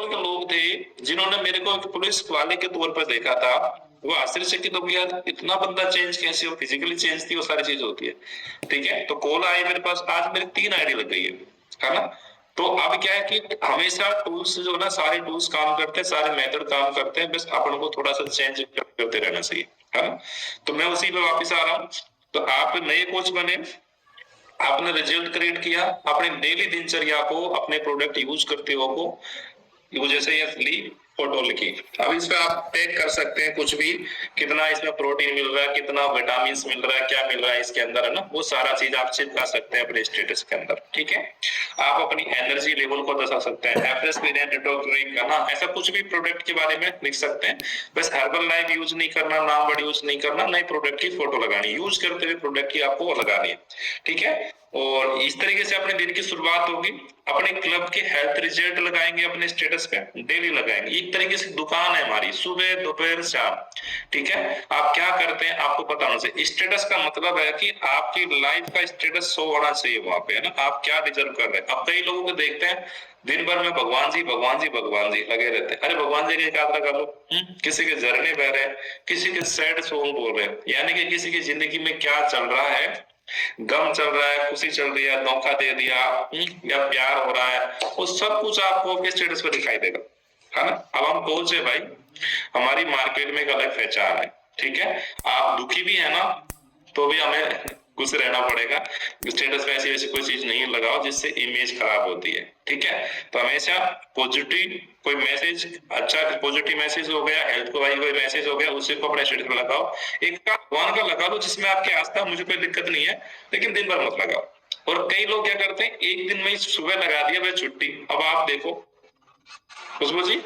के लोग थे जिन्होंने मेरे को एक पुलिस वाले के तौर पर देखा था, वो आश्चर्यचकित हो गया, इतना बंदा चेंज कैसे हो, फिजिकली चेंज थी, वो सारी चीज होती है। ठीक है, तो कॉल आई मेरे पास, आज मेरी 3 आईडी लग गई है ना। तो अब क्या है कि हमेशा टूल्स जो ना, सारे टूल्स काम करते हैं, सारे मेथड काम करते हैं, बस अपन को थोड़ा सा चेंज करते रहना चाहिए, है ना। तो मैं उसी पे वापस आ रहा हूँ। तो आप नए कोच बने, आपने रिजल्ट क्रिएट किया, अपने डेली दिनचर्या को, अपने प्रोडक्ट यूज करते हो को, वो जैसे ये ली फोटो लिखी, अब इस पे आप टैग कर सकते हैं कुछ भी, कितना इसमें प्रोटीन मिल रहा है, कितना विटामिन मिल रहा है, क्या मिल रहा है इसके अंदर, है ना, वो सारा चीज आप चिपका सकते हैं अपने स्टेटस के अंदर। ठीक है, आप अपनी एनर्जी लेवल को दर्शा सकते हैं, एफएस ड्रिंक, है ना, ऐसा कुछ भी प्रोडक्ट के बारे में लिख सकते हैं। बस हर्बल लाइफ यूज नहीं करना, नाम वर्ड यूज नहीं करना, नए प्रोडक्ट की फोटो लगानी, यूज करते हुए प्रोडक्ट की आपको लगानी है। ठीक है, और इस तरीके से अपने दिन की शुरुआत होगी। अपने क्लब के हेल्थ रिजल्ट लगाएंगे अपने स्टेटस पे, डेली लगाएंगे। एक तरीके से दुकान है हमारी, सुबह दोपहर शाम। ठीक है, आप क्या करते हैं आपको पता होना चाहिए। स्टेटस का मतलब है कि आपकी लाइफ का स्टेटस शो होना चाहिए वहां पे, है ना, आप क्या डिजर्व कर रहे हैं। अब कई लोगों को देखते हैं दिन भर में भगवान जी भगवान जी भगवान जी लगे रहते हैं। अरे भगवान जी की यात्रा कर लो, किसी के झरने बह रहे हैं, किसी के सैड सॉन्ग बोल रहे हैं, यानी कि किसी की जिंदगी में क्या चल रहा है, गम चल रहा है, खुशी चल रही है, धोखा दे दिया, या प्यार हो रहा है, वो सब कुछ आपको आपके स्टेटस पर दिखाई देगा, है ना। अब हम कोच है भाई, हमारी मार्केट में एक अलग पहचान है। ठीक है, आप दुखी भी है ना, तो भी हमें खुश रहना पड़ेगा। स्टेटस पे ऐसी वैसी कोई चीज नहीं लगाओ जिससे इमेज खराब होती है। ठीक है, तो हमेशा पॉजिटिव कोई मैसेज, अच्छा पॉजिटिव मैसेज हो गया, हेल्थ को भाई कोई मैसेज हो गया, उसी को अपने स्टेटस पे लगाओ। एक का भगवान का लगा दो जिसमें आपकी आस्था, मुझे कोई दिक्कत नहीं है, लेकिन दिन भर मत लगाओ। और कई लोग क्या करते हैं, एक दिन में ही सुबह लगा दिया भाई छुट्टी। अब आप देखो खुशबू जी,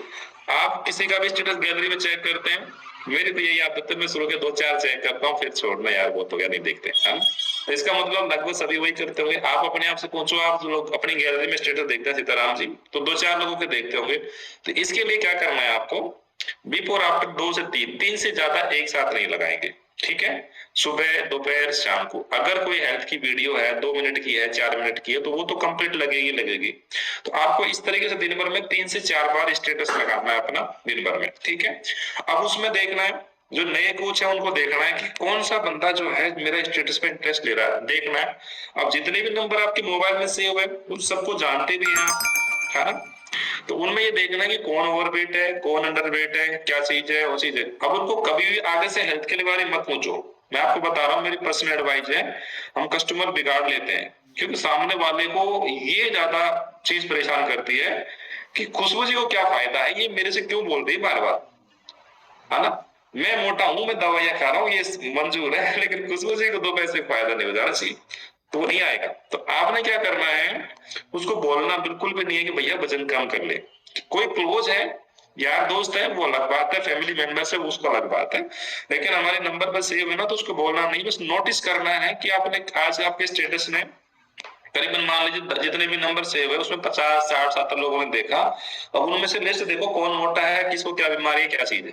आप किसी का भी स्टेटस गैलरी में चेक करते हैं, मेरी तो यही आदत है, मैं शुरू के 2-4 चेक करता हूँ, फिर छोड़ना यार वो तो क्या नहीं देखते, है ना। तो इसका मतलब लगभग सभी वही करते होंगे। आप अपने आप से पूछो, आप जो लोग अपनी गैलरी में स्टेटस देखते हैं सीताराम जी, तो 2-4 लोगों के देखते होंगे। तो इसके लिए क्या करना है आपको, बिफोर आफ्टर 2 से 3 से ज्यादा एक साथ नहीं लगाएंगे। ठीक है, सुबह दोपहर शाम को। अगर कोई हेल्थ की वीडियो है, 2 मिनट की है, 4 मिनट की है, तो वो तो कंप्लीट लगेगी लगेगी। तो आपको इस तरीके से दिन भर में 3 से 4 बार स्टेटस लगाना है अपना दिन भर में। ठीक है, अब उसमें देखना है, जो नए कोच है उनको देखना है कि कौन सा बंदा जो है मेरा स्टेटस पे इंटरेस्ट ले रहा है, देखना है। अब जितने भी नंबर आपके मोबाइल में सेव है उन सबको जानते भी हैं, है ना। तो उनमें ये देखना है कि कौन ओवरवेट है, कौन अंडरवेट है, क्या चीज है, वो चीज है। अब उनको कभी भी आगे से हेल्थ के बारे में मत पूछो। मैं आपको बता रहा हूँ, मेरी पर्सनल एडवाइस है, हम कस्टमर बिगाड़ लेते हैं, क्योंकि सामने वाले को ये ज्यादा चीज परेशान करती है कि खुशबू जी को क्या फायदा है, ये मेरे से क्यों बोल रही है बार बार, है ना। मैं मोटा हूं, मैं दवाइयां खा रहा हूँ, ये मंजूर है, लेकिन खुशबू जी को 2 पैसे फायदा नहीं हो जाना चाहिए, तो वो नहीं आएगा। तो आपने क्या करना है, उसको बोलना बिल्कुल भी नहीं है कि भैया वजन कम कर ले। कोई क्लोज है, यार दोस्त है, वो अलग बात है, फैमिली मेंबर से उसको अलग बात है, लेकिन हमारे नंबर पर सेव है ना, तो उसको बोलना नहीं, बस नोटिस करना है कि आपने आज आपके स्टेटस में करीबन मान लीजिए जितने भी नंबर सेव है उसमें 50, 60, 70 लोगों ने देखा। अब उनमें से लिस्ट देखो कौन मोटा है, किसको क्या बीमारी है, क्या चीज है।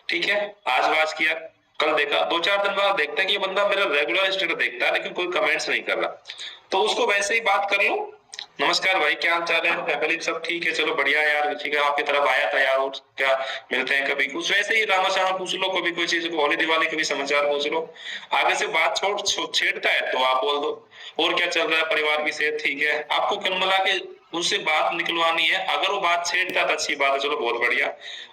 ठीक है, आज बात किया, कल देखा, 2-4 दिन बाद देखते हैं कि ये बंदा मेरा रेगुलर स्टेटस देखता है लेकिन कोई कमेंट्स नहीं कर रहा, तो उसको वैसे ही बात कर लो, नमस्कार भाई, क्या हाल चाल है, फैमिली सब ठीक है, चलो बढ़िया यार, ठीक है, आपकी तरफ आया था यार, और क्या मिलते हैं कभी, कुछ वैसे ही रामाश्याम पूछ लो, कभी कोई चीज को, होली दिवाली के भी समाचार पूछ लो। आगे से बात छेड़ता है तो आप बोल दो, और क्या चल रहा है, परिवार की सेहत ठीक है, आपको कुल मिला के उनसे बात निकलवानी है। अगर वो बात छेड़ता तो अच्छी बात है, चलो बहुत बढ़िया।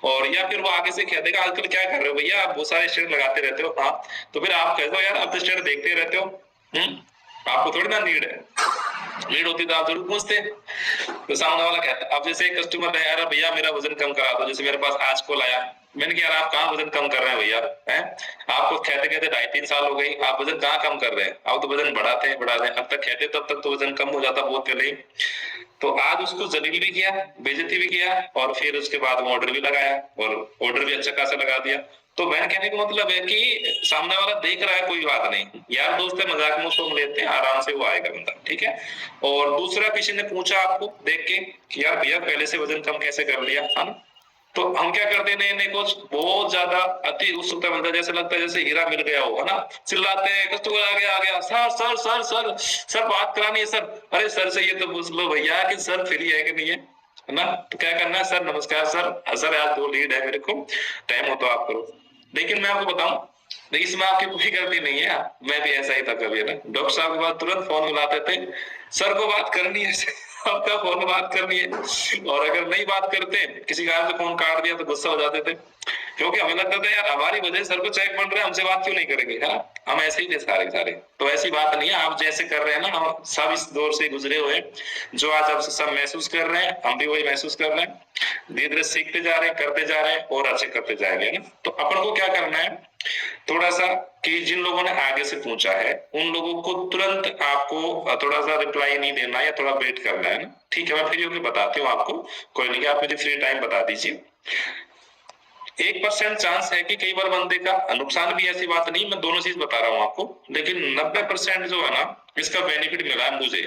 और या फिर वो आगे से कह देगा आजकल क्या कर रहे हो भैया, आप बहुत सारे स्टेटस लगाते रहते हो, हाँ, तो फिर आप कह दो यार आप तो स्टेटस देखते रहते हो, आपको थोड़ी ना नीड है, नीड होती तो आप जरूर पूछते। तो सामने वाला कहता, अब जैसे एक कस्टमर है, यार भैया मेरा वजन कम करा दो, जैसे मेरे पास आज कॉल आया, मैंने कहा यार आप कहाँ वजन कम कर रहे हैं भैया, हैं, आपको कहते कहते 2.5-3 साल हो गई, आप वजन कहाँ कम कर रहे हैं, आप तो वजन बढ़ाते हैं बढ़ाते हैं, अब तक कहते तब तक तो वजन कम हो जाता बहुत पहले ही। तो आज उसको जलील भी किया, बेइज्जती भी किया, और फिर उसके बाद ऑर्डर भी लगाया, और ऑर्डर भी अच्छा खासा लगा दिया। तो मैं कहने का मतलब है कि सामने वाला देख रहा है, कोई बात नहीं, यार दोस्त है, मजाक में उसको लेते हैं, आराम से वो आएगा बंदा। ठीक है, और दूसरा किसी ने पूछा आपको देख के कि यार भैया पहले से वजन कम कैसे कर लिया, है ना, तो हम क्या करते हैं, नए कोच बहुत ज्यादा अति उत्सुकता बनता है, जैसे लगता है जैसे हीरा मिल गया हो, है ना, चिल्लाते हैं, कस्टमर आ गया, sir sir sir sir sir बात करानी है सर, अरे सर से ये तो पूछ लो भैया कि सर फ्री है कि नहीं है, है ना। तो क्या करना है, सर नमस्कार सर, सर आज 2 लीड है मेरे को, टाइम हो तो आप करो। लेकिन मैं आपको बताऊं, देखिए इसमें आपकी कोई गलती नहीं है, मैं भी ऐसा ही था कभी ना, डॉक्टर साहब के बाद तुरंत फोन मिलाते थे, सर को बात करनी है आपका फोन बात करनी है, और अगर नहीं बात करते, किसी कारण से फोन काट दिया तो गुस्सा हो जाते थे, क्योंकि हमें लगता था यार हमारी वजह से सर को चेक बन रहा है, हमसे बात क्यों नहीं करेंगे, है ना। हम ऐसे ही थे सारे सारे। तो ऐसी बात नहीं है, आप जैसे कर रहे हैं ना, हम सब इस दौर से गुजरे हुए हैं, जो आज आप सब महसूस कर रहे हैं, हम भी वही महसूस कर रहे हैं, धीरे धीरे सीखते जा रहे हैं, करते जा रहे हैं और अच्छे करते जाएंगे ना। तो अपन को क्या करना है, थोड़ा सा कि जिन लोगों ने आगे से पूछा है उन लोगों को तुरंत आपको थोड़ा सा रिप्लाई नहीं देना या थोड़ा वेट करना है ना। ठीक है, मैं फ्री होकर बताती हूँ आपको, कोई नहीं, आप मुझे फ्री टाइम बता दीजिए। 1% चांस है कि कई बार बंदे का नुकसान भी, ऐसी बात नहीं, मैं दोनों चीज बता रहा हूँ आपको, लेकिन 90% जो है ना इसका बेनिफिट मिला है मुझे,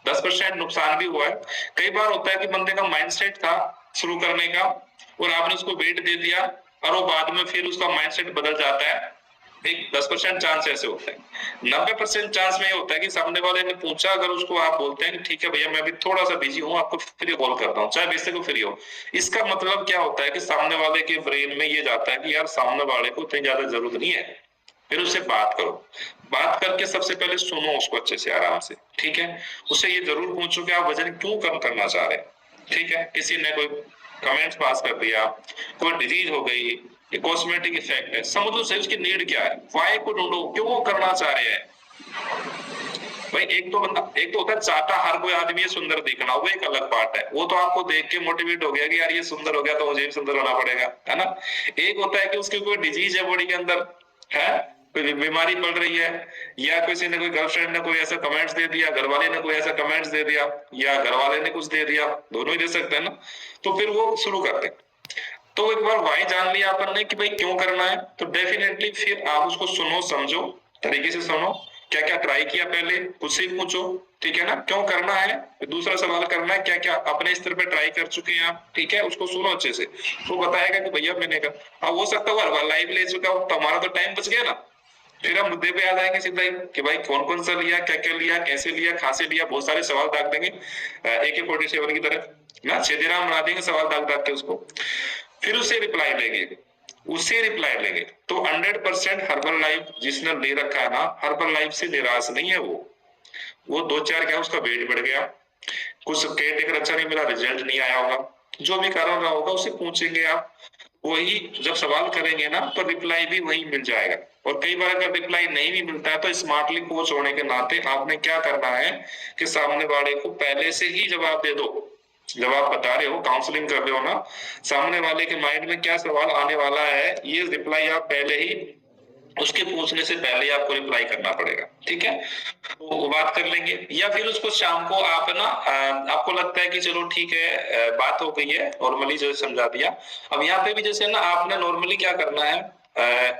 10% नुकसान भी हुआ है। कई बार होता है कि बंदे का माइंडसेट था शुरू करने का और आपने उसको वेट दे दिया और वो बाद में फिर उसका माइंडसेट बदल जाता है। एक 10% चांस ऐसे होता है। 90% चांस में ये होता है कि सामने वाले ने पूछा, अगर उसको आप बोलते हैं कि ठीक है भैया मैं भी थोड़ा सा बिजी हूँ, आपको फिर कॉल करता हूँ, चाहे वैसे को फ्री हो, इसका मतलब क्या होता है कि सामने वाले के ब्रेन में ये जाता है कि यार सामने वाले को इतनी ज्यादा जरूरत नहीं है, फिर उससे बात करो। बात करके सबसे पहले सुनो उसको अच्छे से आराम से, ठीक है। उससे ये जरूर पूछो कि आप वजन क्यों कम करना चाह रहे हैं, ठीक है। किसी ने कोई कमेंट्स पास कर दिया, कोई डिजीज हो गई, कॉस्मेटिक इफेक्ट है, समझो सही उसकी नीड क्या है, वाई को ढूंढो, क्यों वो करना चाह रहे हैं। भाई एक तो होता है चाहता हर कोई आदमी है सुंदर दिखना, वो एक अलग पार्ट है, वो तो आपको देख के मोटिवेट हो गया कि यार ये सुंदर हो गया तो मुझे भी सुंदर होना पड़ेगा, है ना। एक होता है कि उसकी कोई डिजीज है बॉडी के अंदर, है कोई बीमारी पड़ रही है, या किसी ने कोई गर्लफ्रेंड ने कोई ऐसा कमेंट्स दे दिया, घर वाले ने कोई ऐसा कमेंट्स दे दिया, या घर वाले ने कुछ दे दिया, दोनों ही दे सकते हैं ना। तो फिर वो शुरू करते हैं। तो एक बार वाई जान लिया अपन ने कि भाई क्यों करना है, तो डेफिनेटली फिर आप उसको सुनो, समझो, तरीके से सुनो, क्या क्या ट्राई किया पहले, खुद से पूछो, ठीक है ना, क्यों करना है, दूसरा सवाल करना है क्या क्या अपने स्तर पे ट्राई कर चुके हैं आप, ठीक है। उसको सुनो अच्छे से, वो बताएगा कि भैया मैंने कहा, हाँ हो सकता है लाइव ले चुका हो तो हमारा तो टाइम बच गया ना। फिर हम मुद्दे पे आ जाएंगे सीधा ही कि भाई कौन कौन सा लिया, क्या क्या लिया, कैसे लिया, कहां से लिया, बहुत सारे सवाल दाग देंगे AK-47 की तरह ना, छेदीराम बना देंगे सवाल दाग दाग के उसको। फिर उससे रिप्लाई लेंगे, उससे रिप्लाई लेंगे। तो 100% हर्बल लाइफ जिसने ले रखा है ना, हर्बल लाइफ से निराश नहीं है वो 2-4 क्या उसका वेट बढ़ गया, कुछ केयर टेकर अच्छा नहीं मिला, रिजल्ट नहीं आया होगा, जो भी कारण रहा होगा उसे पूछेंगे आप, वही जब सवाल करेंगे ना तो रिप्लाई भी वही मिल जाएगा। और कई बार अगर रिप्लाई नहीं भी मिलता है तो स्मार्टली कोच होने के नाते आपने क्या करना है कि सामने वाले को पहले से ही जवाब दे दो। जब आप बता रहे हो, काउंसलिंग कर रहे हो ना, सामने वाले के माइंड में क्या सवाल आने वाला है, ये रिप्लाई आप पहले ही उसके पूछने से पहले आपको रिप्लाई करना पड़ेगा, ठीक है। तो वो बात कर लेंगे, या फिर उसको शाम को आप ना आपको लगता है कि चलो ठीक है बात हो गई है, नॉर्मली जो समझा दिया। अब यहाँ पे भी जैसे ना आपने नॉर्मली क्या करना है,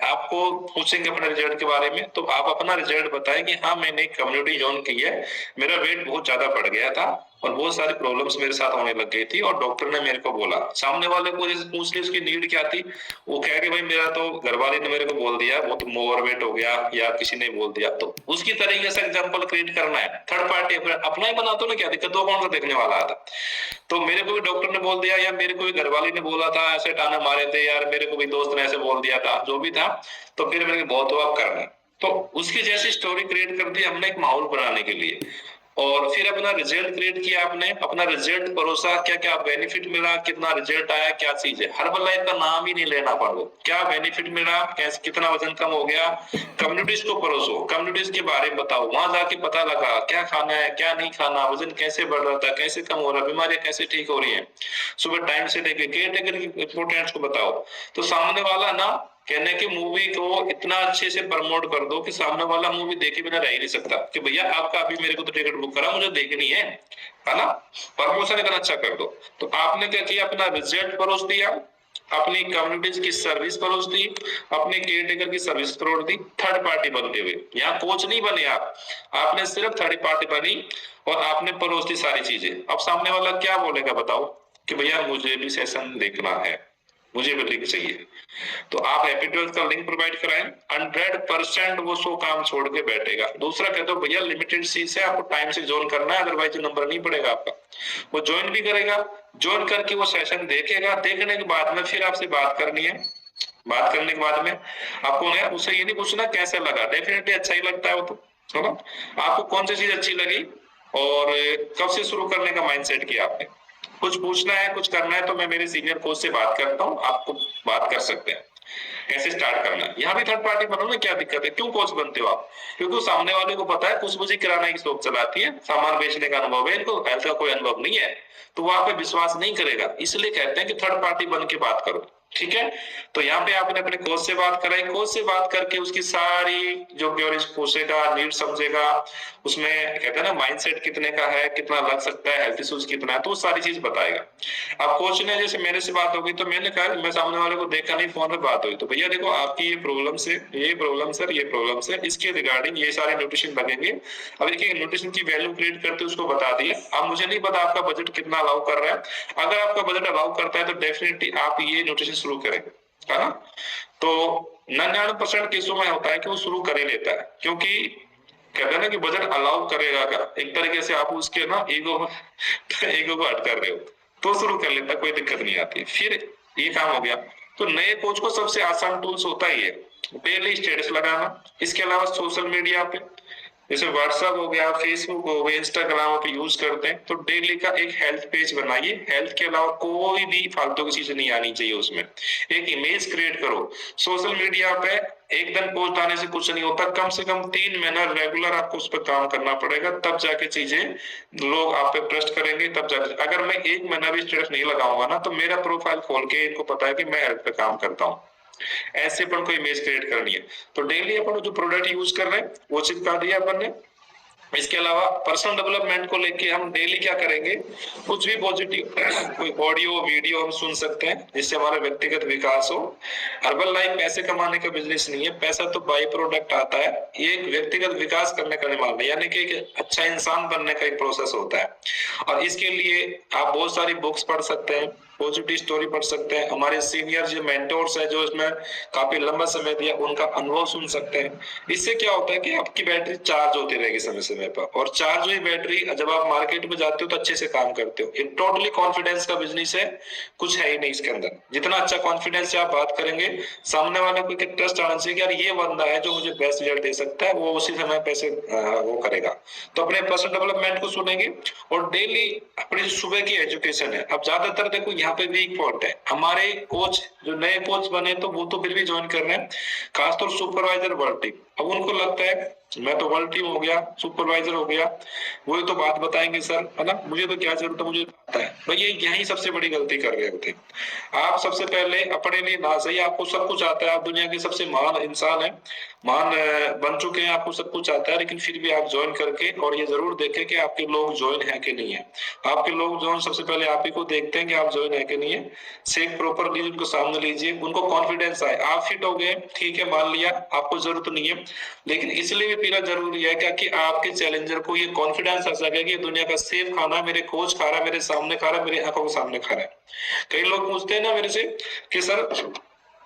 आपको पूछेंगे अपने रिजल्ट के बारे में, तो आप अपना रिजल्ट बताएं कि हाँ मैंने कम्युनिटी ज्वाइन की है, मेरा वेट बहुत ज्यादा बढ़ गया था और बहुत सारी प्रॉब्लम्स मेरे साथ होने लग गई थी और डॉक्टर ने मेरे को बोला। सामने वाले को जैसे पूछ ली उसकी नीड क्या थी, वो कह के भाई मेरा तो घर वाले ने मेरे को बोल दिया बहुत ओवरवेट हो गया या किसी ने बोल दिया, तो उसकी तरीके से एग्जांपल क्रिएट करना है। थर्ड पार्टी अपना ही बना दो ना, क्या दिक्कत, दो कौन सा देखने वाला था। तो मेरे को भी डॉक्टर ने बोल दिया या मेरे को भी घर वाले ने बोला था, ऐसे टाने मारे थे यार, मेरे को भी दोस्त ने ऐसे बोल दिया था, जो भी था, तो फिर मैंने बहुत अब करना। तो उसकी जैसी स्टोरी क्रिएट कर दी हमने एक माहौल बनाने के लिए, और फिर अपना रिजल्ट क्रिएट किया आपने, अपना रिजल्ट परोसा, क्या क्या बेनिफिट मिला, कितना रिजल्ट आया, क्या चीज है। हर्बल लाइफ का नाम ही नहीं लेना पड़ो, क्या बेनिफिट मिला, कैसे कितना वजन कम हो गया, कम्युनिटीज को परोसो, कम्युनिटीज के बारे में बताओ, वहां जाके पता लगा क्या खाना है क्या नहीं खाना, वजन कैसे बढ़ रहा था, कैसे कम हो रहा, बीमारियां कैसे ठीक हो रही है, सुबह टाइम से लेके केयर टेकर की इंपोर्टेंस को बताओ। तो सामने वाला ना कहने की मूवी को इतना अच्छे से प्रमोट कर दो कि सामने वाला मूवी देखे बिना रह ही नहीं सकता कि भैया आपका अभी मेरे को तो टिकट बुक करा, मुझे देखनी है ना। प्रमोशन इतना अच्छा कर दो। तो आपने क्या किया, अपना रिजल्ट परोस दिया, अपनी कम्युनिटीज की सर्विस परोस दी, अपने केयर टेकर की सर्विस परोस दी, थर्ड पार्टी बनते हुए। यहाँ कोच नहीं बने आप, आपने सिर्फ थर्ड पार्टी बनी और आपने परोस दी सारी चीजें। अब सामने वाला क्या बोलेगा बताओ कि भैया मुझे भी सेशन देखना है, मुझे भी लिंक चाहिए। तो आप हैप्पी 12th का लिंक प्रोवाइड कराएं, 100% वो 100 काम छोड़ के बैठेगा। दूसरा कहते हो भैया लिमिटेड सीट है, आपको टाइम से ज्वाइन करना है, अदरवाइज नंबर नहीं पड़ेगा आपका। वो ज्वाइन भी करेगा, ज्वाइन करके वो सेशन देखेगा, देखने के बाद में फिर आपसे बात करनी है। बात करने के बाद में आपको ना उससे ये नहीं पूछना कैसे लगा, डेफिनेटली अच्छा ही लगता है वो तो, है ना। आपको कौन सी चीज अच्छी लगी और कब से शुरू करने का माइंडसेट किया आपने। कुछ पूछना है, कुछ करना है तो मैं मेरे सीनियर कोच से बात करता हूँ, आपको बात कर सकते हैं कैसे स्टार्ट करना है। यहाँ भी थर्ड पार्टी बनो ना, क्या दिक्कत है, क्यों कोच बनते हो आप, क्योंकि सामने वाले को पता है खुशबुजी किराना की शॉप चलाती है, सामान बेचने का अनुभव है इनको, हेल्थ का कोई अनुभव नहीं है, तो वो आप पे विश्वास नहीं करेगा। इसलिए कहते हैं कि थर्ड पार्टी बन के बात करो, ठीक है। तो यहाँ पे आपने अपने कोच से बात कराई, कोच से बात करके उसकी सारी जो क्वेरीज पूछेगा, नीड समझेगा, उसमें कहते हैं ना माइंडसेट कितने का है, कितना लग सकता है, हेल्थ इश्यूज कितना है, तो वो सारी चीज बताएगा। अब कोच ने जैसे मेरे से बात होगी तो मैंने कहा, मैं सामने वाले को देखा नहीं, फोन पे बात हुई, तो भैया देखो आपकी ये प्रॉब्लम से, ये प्रॉब्लम सर, ये प्रॉब्लम से, इसके रिगार्डिंग ये सारे न्यूट्रिशन लगेंगे। अब देखिए न्यूट्रिशन की वैल्यू क्रिएट करते उसको बता दिए। अब मुझे नहीं पता आपका बजट कितना अलाउ कर रहा है, अगर आपका बजट अलाउ करता है तो डेफिनेटली आप ये न्यूट्रिशन शुरू करें, है ना। तो 99% केसों में होता है कि वो शुरू कर ही लेता है, क्योंकि कहते हैं ना कि बजट अलाउ करेगा का एक तरीके से आप उसके ना ईगो को हट कर रहे हो, तो शुरू कर लेता, कोई दिक्कत नहीं आती। फिर ये काम हो गया। तो नए कोच को सबसे आसान टूल्स होता ही है डेली स्टेटस लगाना। इसके अलावा सोशल मीडिया पे जैसे व्हाट्सएप हो गया, फेसबुक हो गया, इंस्टाग्राम पे यूज करते हैं, तो डेली का एक हेल्थ पेज बनाइए। हेल्थ के अलावा कोई भी फालतू की चीज नहीं आनी चाहिए उसमें। एक इमेज क्रिएट करो सोशल मीडिया पे। एक दिन पोस्ट डालने से कुछ नहीं होता, कम से कम 3 महीना रेगुलर आपको उस पर काम करना पड़ेगा, तब जाके चीजें लोग आप पे ट्रस्ट करेंगे, तब जाके। अगर मैं 1 महीना भी स्टेटस नहीं लगाऊंगा ना, तो मेरा प्रोफाइल खोल के इनको पता है कि मैं हेल्थ पे काम करता हूँ। ऐसे अपन को इमेज क्रिएट करनी है। तो डेली अपन जो प्रोडक्ट यूज कर रहे हैं वो चिपका दिया अपन ने। इसके अलावा पर्सनल डेवलपमेंट को लेके हम डेली क्या करेंगे, कुछ भी पॉजिटिव कोई ऑडियो वीडियो हम सुन सकते हैं जिससे हमारा व्यक्तिगत विकास हो। हर्बल लाइफ पैसे कमाने का बिजनेस नहीं है, पैसा तो बाई प्रोडक्ट आता है, ये एक व्यक्तिगत विकास करने का निर्माण है, यानी कि एक अच्छा इंसान बनने का एक प्रोसेस होता है। और इसके लिए आप बहुत सारी बुक्स पढ़ सकते हैं, पॉजिटिव स्टोरी पढ़ सकते हैं, हमारे सीनियर जो मेंटोर्स है जो इसमें काफी लंबा समय दिया उनका अनुभव सुन सकते हैं। इससे क्या होता है कि आपकी बैटरी चार्ज होती रहेगी समय समय पर, और चार्ज हुई बैटरी जब आप मार्केट में जाते हो तो अच्छे से काम करते हो। ये टोटली कॉन्फिडेंस का बिजनेस है, कुछ है ही नहीं इसके अंदर। जितना अच्छा कॉन्फिडेंस से आप बात करेंगे, सामने वाले को ट्रस्ट आना चाहिए कि यार ये बंदा है जो मुझे बेस्ट रिजल्ट दे सकता है, वो उसी समय पैसे वो करेगा। तो अपने पर्सनल डेवलपमेंट को सुनेंगे और डेली अपनी सुबह की एजुकेशन है। अब ज्यादातर देखो यहाँ पे वीक पॉइंट है, हमारे कोच जो नए कोच बने तो वो तो फिर भी ज्वाइन कर रहे हैं, खासतौर सुपरवाइजर वर्ल्ड टीम। अब उनको लगता है मैं तो वर्ल्ड टीम हो गया, सुपरवाइजर हो गया, वही तो बात बताएंगे सर, है ना, मुझे तो क्या जरूरत है, मुझे पता है। भैया यही सबसे बड़ी गलती कर रहे होते। आप सबसे पहले अपने लिए ना सही, आपको सब कुछ आता है, आप दुनिया के सबसे महान इंसान है, महान बन चुके हैं, आपको सब कुछ आता है, लेकिन फिर भी आप ज्वाइन करके और ये जरूर देखें कि आपके लोग ज्वाइन है कि नहीं है। आपके लोग ज्वाइन सबसे पहले आप ही को देखते हैं कि आप ज्वाइन है कि नहीं है। सेक प्रॉपरली उनको सामने लीजिए, उनको कॉन्फिडेंस आए। आप फिट हो गए, ठीक है, मान लिया आपको जरूरत नहीं है, लेकिन इसलिए भी पीना जरूरी है क्या कि आपके चैलेंजर को ये कॉन्फिडेंस आ सके कि दुनिया का सेफ खाना मेरे कोच खा रहा है, मेरे सामने खा रहा है, मेरी आंखों के सामने खा रहा है। कई लोग पूछते हैं ना मेरे से कि सर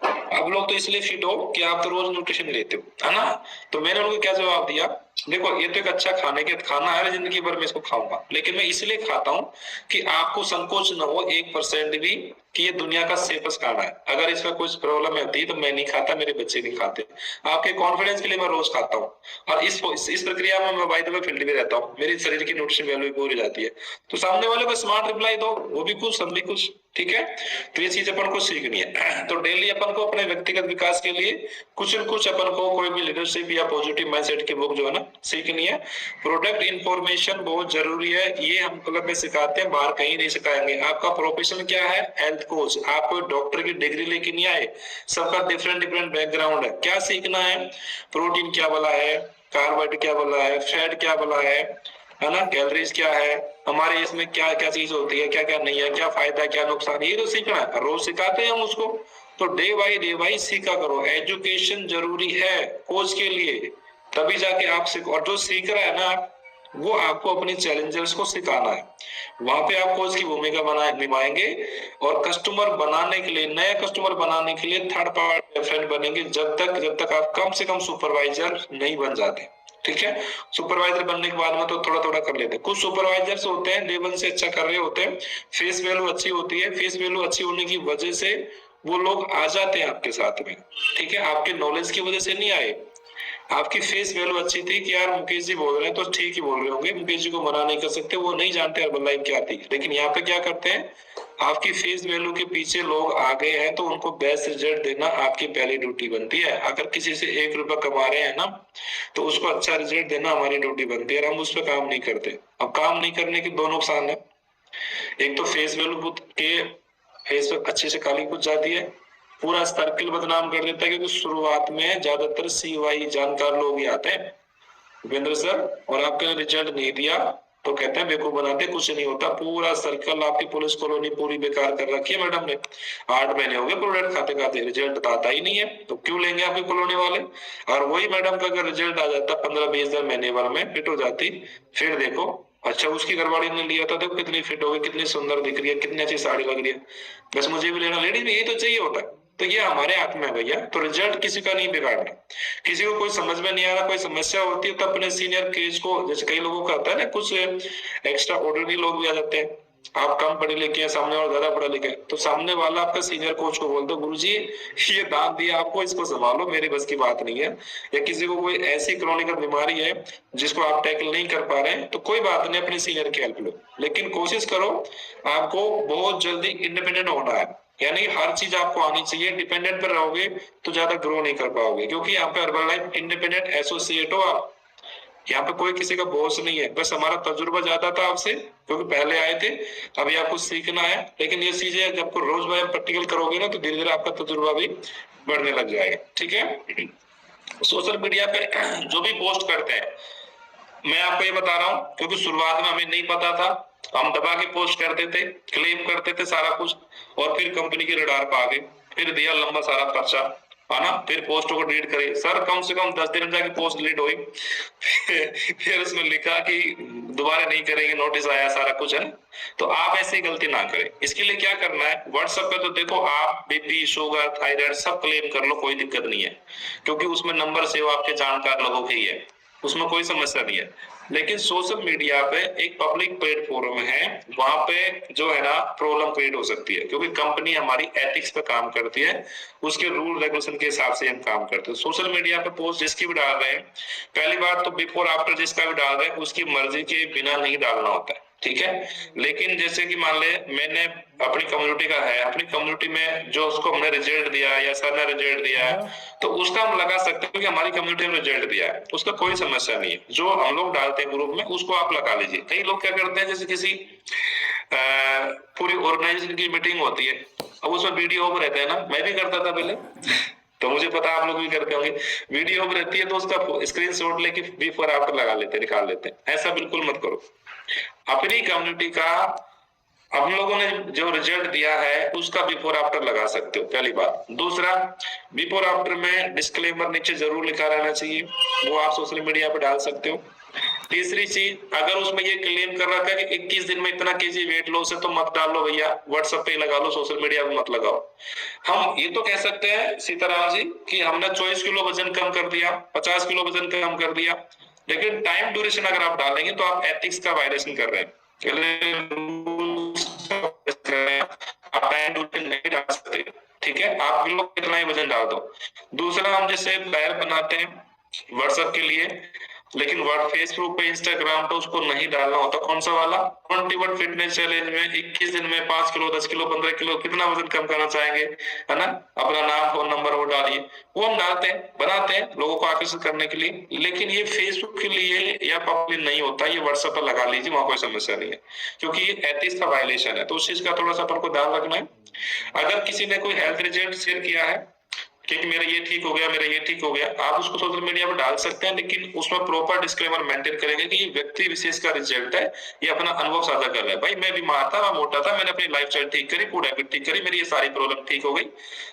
आप लोग तो इसलिए फिट हो कि आप तो रोज न्यूट्रिशन लेते हो, है ना। तो मैंने उनको क्या जवाब दिया, देखो ये तो एक अच्छा खाना है, जिंदगी भर में इसको खाऊंगा, लेकिन मैं इसलिए खाता हूँ कि आपको संकोच न हो 1% भी कि ये दुनिया का सेफेस्ट खाना है। अगर इसका कुछ प्रॉब्लम होती है तो मैं नहीं खाता, मेरे बच्चे नहीं खाते, आपके कॉन्फिडेंस के लिए मैं रोज खाता हूँ। और इस प्रक्रिया में मैं बाय द वे फील्ड में रहता हूँ, मेरी शरीर की न्यूट्रिशन वैल्यू पूरी जाती है। तो सामने वाले को स्मार्ट रिप्लाई दो, वो भी कुछ सब भी कुछ, ठीक है। तो ये चीज अपन को सीखनी है। तो डेली अपन को अपने व्यक्तिगत विकास के लिए कुछ न कुछ अपन को कोई भी लीडरशिप या पॉजिटिव माइंडसेट की बुक जो है ना सीखनी है। प्रोडक्ट इंफॉर्मेशन बहुत जरूरी है, ये हम क्लब में सिखाते हैं, बाहर कहीं नहीं सिखाएंगे। आपका प्रोफेशन क्या है, हेल्थ कोच। आप कोई डॉक्टर की डिग्री लेके नहीं आए, सबका डिफरेंट बैकग्राउंड है। क्या सीखना है, प्रोटीन क्या बोला है, कार्बोहाइड्रेट क्या बोला है, फैट क्या बोला है ना, कैलोरीज क्या है, हमारे इसमें क्या क्या चीज होती है, क्या क्या नहीं है, क्या फायदा क्या नुकसान, ये तो सीखना है। रोज सिखाते हैं हम उसको, तो डे बाई सीखा करो। एजुकेशन जरूरी है कोच के लिए, तभी जाके आप सीखो। और जो सीख रहा है ना, वो आपको अपने चैलेंजर्स को सिखाना है। वहां पे आप कोच की भूमिका निभाएंगे और कस्टमर बनाने के लिए, नया कस्टमर बनाने के लिए थर्ड पार्टी रेफरेंट बनेंगे जब तक आप कम से कम सुपरवाइजर नहीं बन जाते। ठीक है, सुपरवाइजर बनने के बाद में तो थोड़ा थोड़ा कर लेते हैं। कुछ सुपरवाइजर्स होते हैं लेवल से अच्छा कर रहे होते हैं, फेस वैल्यू अच्छी होती है, फेस वैल्यू अच्छी होने की वजह से वो लोग आ जाते हैं आपके साथ में। ठीक है, आपके नॉलेज की वजह से नहीं आए, आपकी फेस वैल्यू अच्छी थी कि यार मुकेश जी बोल रहे हैं तो ठीक ही बोल रहे होंगे, मुकेश जी को मना नहीं कर सकते, वो नहीं जानते हर्बल क्या थी। लेकिन यहाँ पे क्या करते हैं, आपकी फेस वैल्यू के पीछे लोग आ गए हैं तो उनको बेस्ट रिजल्ट देना आपकी पहली ड्यूटी बनती है। अगर किसी से 1 रुपया कमा रहे हैं ना, तो उसको अच्छा रिजल्ट देना हमारी ड्यूटी बनती है, और हम उस पर काम नहीं करते। अब काम नहीं करने के दो नुकसान है, एक तो फेस वैल्यू के फेस पे अच्छे से काली कुछ जाती है, पूरा सर्किल बदनाम कर देता है, क्योंकि शुरुआत में ज्यादातर CY जानकार लोग ही आते हैं, भूपेंद्र सर, और आपका रिजल्ट नहीं दिया तो कहते हैं बेवकूफ बनाते, कुछ नहीं होता। पूरा सर्कल आपकी पुलिस कॉलोनी पूरी बेकार कर रखी है मैडम ने, 8 महीने हो गए प्रोडक्ट खाते खाते, रिजल्ट आता ही नहीं है, तो क्यों लेंगे आपकी कॉलोनी वाले। और वही मैडम का अगर रिजल्ट आ जाता 15-20 दिन महीने भर में फिट हो जाती, फिर देखो अच्छा उसकी घरवाली ने लिया था, देखो कितनी फिट हो गई, कितनी सुंदर दिख रही है, कितनी अच्छी साड़ी लग रही है, बस मुझे भी लेना। लेडीज में यही तो चाहिए होता है, तो ये हमारे हाथ में है भैया। तो रिजल्ट किसी का नहीं बिगाड़ना, किसी को कोई समझ में नहीं आ रहा, कोई समस्या होती है तो अपने सीनियर केज को, जैसे कई लोगों का आता है ना, कुछ एक्स्ट्रा ऑर्डिनरी लोग भी आ जाते हैं, आप कम पढ़े लिखे हैं, सामने वाला ज्यादा पढ़ा लिखा है, तो सामने वाला आपका सीनियर कोच को बोल दो, गुरुजी ये दान दिया आपको, इसको संभालो, मेरी बस की बात नहीं है। या किसी को कोई ऐसी क्रोनिकल बीमारी है जिसको आप टैकल नहीं कर पा रहे हैं, तो कोई बात नहीं, अपने सीनियर की हेल्प लो, लेकिन कोशिश करो आपको बहुत जल्दी इंडिपेंडेंट होना है, यानी हर चीज आपको आनी चाहिए। डिपेंडेंट पर रहोगे तो ज्यादा ग्रो नहीं कर पाओगे, क्योंकि यहाँ पे हर्बल लाइफ इंडिपेंडेंट एसोसिएट हो आप, यहाँ पे कोई किसी का बॉस नहीं है, बस हमारा तजुर्बा ज्यादा था आपसे क्योंकि पहले आए थे, अभी आपको सीखना है। लेकिन ये चीजें जब रोज बाय प्रैक्टिकल करोगे ना, तो धीरे धीरे आपका तजुर्बा भी बढ़ने लग जाएगा। ठीक है, सोशल मीडिया पे जो भी पोस्ट करते हैं, मैं आपको ये बता रहा हूँ, क्योंकि शुरुआत में हमें नहीं पता था, हम दबा के पोस्ट करते थे, क्लेम करते थे सारा कुछ, और फिर कंपनी के रडार पे आ गए, फिर दिया लंबा सारा पर्चा, है ना, फिर पोस्ट को डिलीट करे सर, कम से कम 10 दिन में जाके पोस्ट डिलीट हुई। फिर उसमें लिखा कि दोबारा नहीं करेंगे, नोटिस आया, सारा कुछ है। तो आप ऐसी गलती ना करें। इसके लिए क्या करना है, व्हाट्सएप पे तो देखो आप बीपी, शुगर, थायराइड सब क्लेम कर लो, कोई दिक्कत नहीं है, क्योंकि उसमें नंबर सेव आपके जानकार लोगों के ही है, उसमें कोई समस्या नहीं है। लेकिन सोशल मीडिया पे एक पब्लिक प्लेटफॉर्म है, वहां पे जो है ना प्रॉब्लम क्रिएट हो सकती है, क्योंकि कंपनी हमारी एथिक्स पे काम करती है, उसके रूल रेगुलेशन के हिसाब से हम काम करते हैं। सोशल मीडिया पे पोस्ट जिसकी भी डाल रहे हैं, पहली बात तो बिफोर आफ्टर जिसका भी डाल रहे हैं, उसकी मर्जी के बिना नहीं डालना होता है। ठीक है, लेकिन जैसे कि मान ले मैंने अपनी कम्युनिटी का है, अपनी कम्युनिटी में जो उसको हमने रिजल्ट दिया है या सर ने रिजल्ट दिया है, तो उसका हम लगा सकते हैं कि हमारी कम्युनिटी में रिजल्ट दिया है, उसका कोई समस्या नहीं है। जो हम लोग डालते हैं ग्रुप में उसको आप लगा लीजिए। कई लोग क्या करते हैं, जैसे किसी पूरी ऑर्गेनाइजेशन की मीटिंग होती है, अब उसमें वीडियो ऑफ रहता है ना, मैं भी करता था पहले, तो मुझे पता आप लोग भी करते होंगे, वीडियो ऑफ रहती है तो उसका स्क्रीनशॉट लेके बिफोर आफ्टर लगा लेते हैं, निकाल लेते हैं। ऐसा बिल्कुल मत करो। अपनी कम्युनिटी का हम लोगों ने जो रिजल्ट दिया है उसका बिफोर आफ्टर लगा सकते हो, पहली बात। दूसरा, बिफोर आफ्टर में डिस्क्लेमर नीचे जरूर लिखा रहना चाहिए, वो आप सोशल मीडिया पे डाल सकते हो। तीसरी चीज, अगर उसमें ये क्लेम कर रखा है कि 21 दिन में इतना केजी वेट लॉस है, तो मत डालो भैया, व्हाट्सएप पे लगा लो, सोशल मीडिया पे मत लगाओ। हम ये तो कह सकते हैं सीताराम जी कि हमने 24 किलो वजन कम कर दिया, 50 किलो वजन कम कर दिया, लेकिन टाइम ड्यूरेशन अगर आप डालेंगे तो आप एथिक्स का वायलेशन कर रहे हैं, आप टाइम ड्यूरेशन नहीं डाल सकते। ठीक है, आप बिल्कुल कितना ही वजन डाल दो। दूसरा, हम जैसे पैर बनाते हैं व्हाट्सएप के लिए, लेकिन फेसबुक पे, इंस्टाग्राम पे उसको नहीं डालना होता। कौन सा वाला 21 फिटनेस चैलेंज में 21 दिन में 5 किलो, 10 किलो, 15 किलो कितना वजन कम करना चाहेंगे, है ना, अपना नाम, फोन नंबर वो डालिए, वो हम डालते हैं, बनाते हैं लोगों को आकर्षित करने के लिए। लेकिन ये फेसबुक के लिए या पब्लिक नहीं होता, ये व्हाट्सएप पर लगा लीजिए, वहां कोई समस्या नहीं है, क्योंकि ये एथिक्स का वायलेशन है, तो उस चीज का थोड़ा सा अपन को ध्यान रखना है। अगर किसी ने कोई हेल्थ रिजल्ट शेयर किया है कि मेरा ये ठीक हो गया, मेरा ये ठीक हो गया, आप उसको सोशल मीडिया पर डाल सकते हैं, लेकिन उसमें प्रॉपर डिस्क्लेमर मेंटेन करेंगे कि ये व्यक्ति विशेष का रिजल्ट है, ये अपना अनुभव साझा कर रहा है। भाई मैं बीमार था, मैं मोटा था, मैंने अपनी लाइफस्टाइल ठीक करी, फूड हैबिट ठीक करी, मेरी ये सारी प्रॉब्लम ठीक हो गई,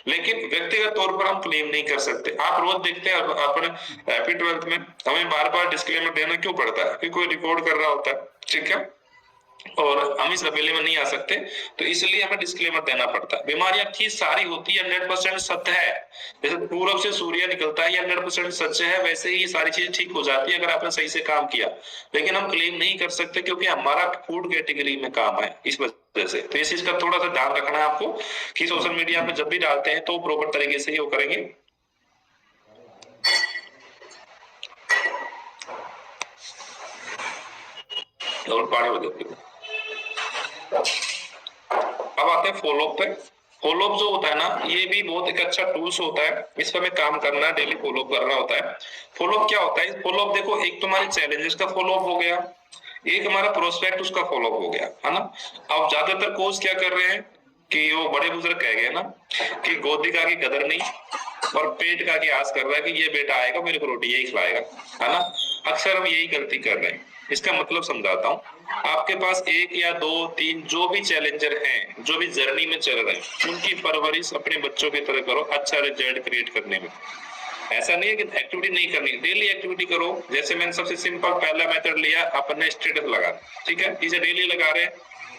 लेकिन व्यक्तिगत तौर पर हम क्लेम नहीं कर सकते। आप रोज देखते हैं अपने हैप्पी 12th में हमें बार बार डिस्क्लेमर देना क्यों पड़ता है? कि कोई रिकॉर्ड कर रहा होता है, ठीक है, और हम इस रवेले में नहीं आ सकते, तो इसलिए हमें डिस्क्लेमर देना पड़ता है। बीमारियां ठीक सारी होती है, 100% सत्य है। जैसे पूरब से सूर्य निकलता है, ये 100% सच है, वैसे ही सारी चीजें ठीक हो जाती है अगर आपने सही से काम किया। लेकिन हम क्लेम नहीं कर सकते क्योंकि हमारा फूड कैटेगरी में काम है, इस वजह से। तो इस चीज का थोड़ा सा ध्यान रखना है आपको कि सोशल मीडिया पे जब भी डालते हैं तो प्रॉपर तरीके से ही वो करेंगे। और पानी हो जाती है। अब आते हैं फॉलोअप पे। फॉलोअप जो होता है ना, ये भी बहुत एक अच्छा टूल्स होता है, इस पर हमें काम करना है, डेली फॉलोअप करना होता है। फॉलोअप क्या होता है? फॉलोअप देखो, एक तुम्हारे चैलेंजेस का फॉलोअप हो गया, एक हमारा प्रोस्पेक्ट उसका फॉलोअप हो गया, है ना। अब ज्यादातर कोच क्या कर रहे हैं कि वो बड़े बुजुर्ग कह गए ना कि गोदी का की कदर नहीं और पेट का की आस कर रहा है कि ये बेटा आएगा मेरे को रोटी यही खिलाएगा, है ना। अक्सर हम यही गलती कर रहे हैं। इसका मतलब समझाता हूँ। आपके पास एक या दो तीन जो भी चैलेंजर हैं, जो भी जर्नी में चल रहे हैं, उनकी परवरिश अपने बच्चों की तरह करो, अच्छा रिजल्ट क्रिएट करने में। ऐसा नहीं है कि एक्टिविटी नहीं करनी, डेली एक्टिविटी करो। जैसे मैंने सबसे सिंपल पहला मेथड लिया, अपने स्टेटस लगा, ठीक है, इसे डेली लगा रहे हैं।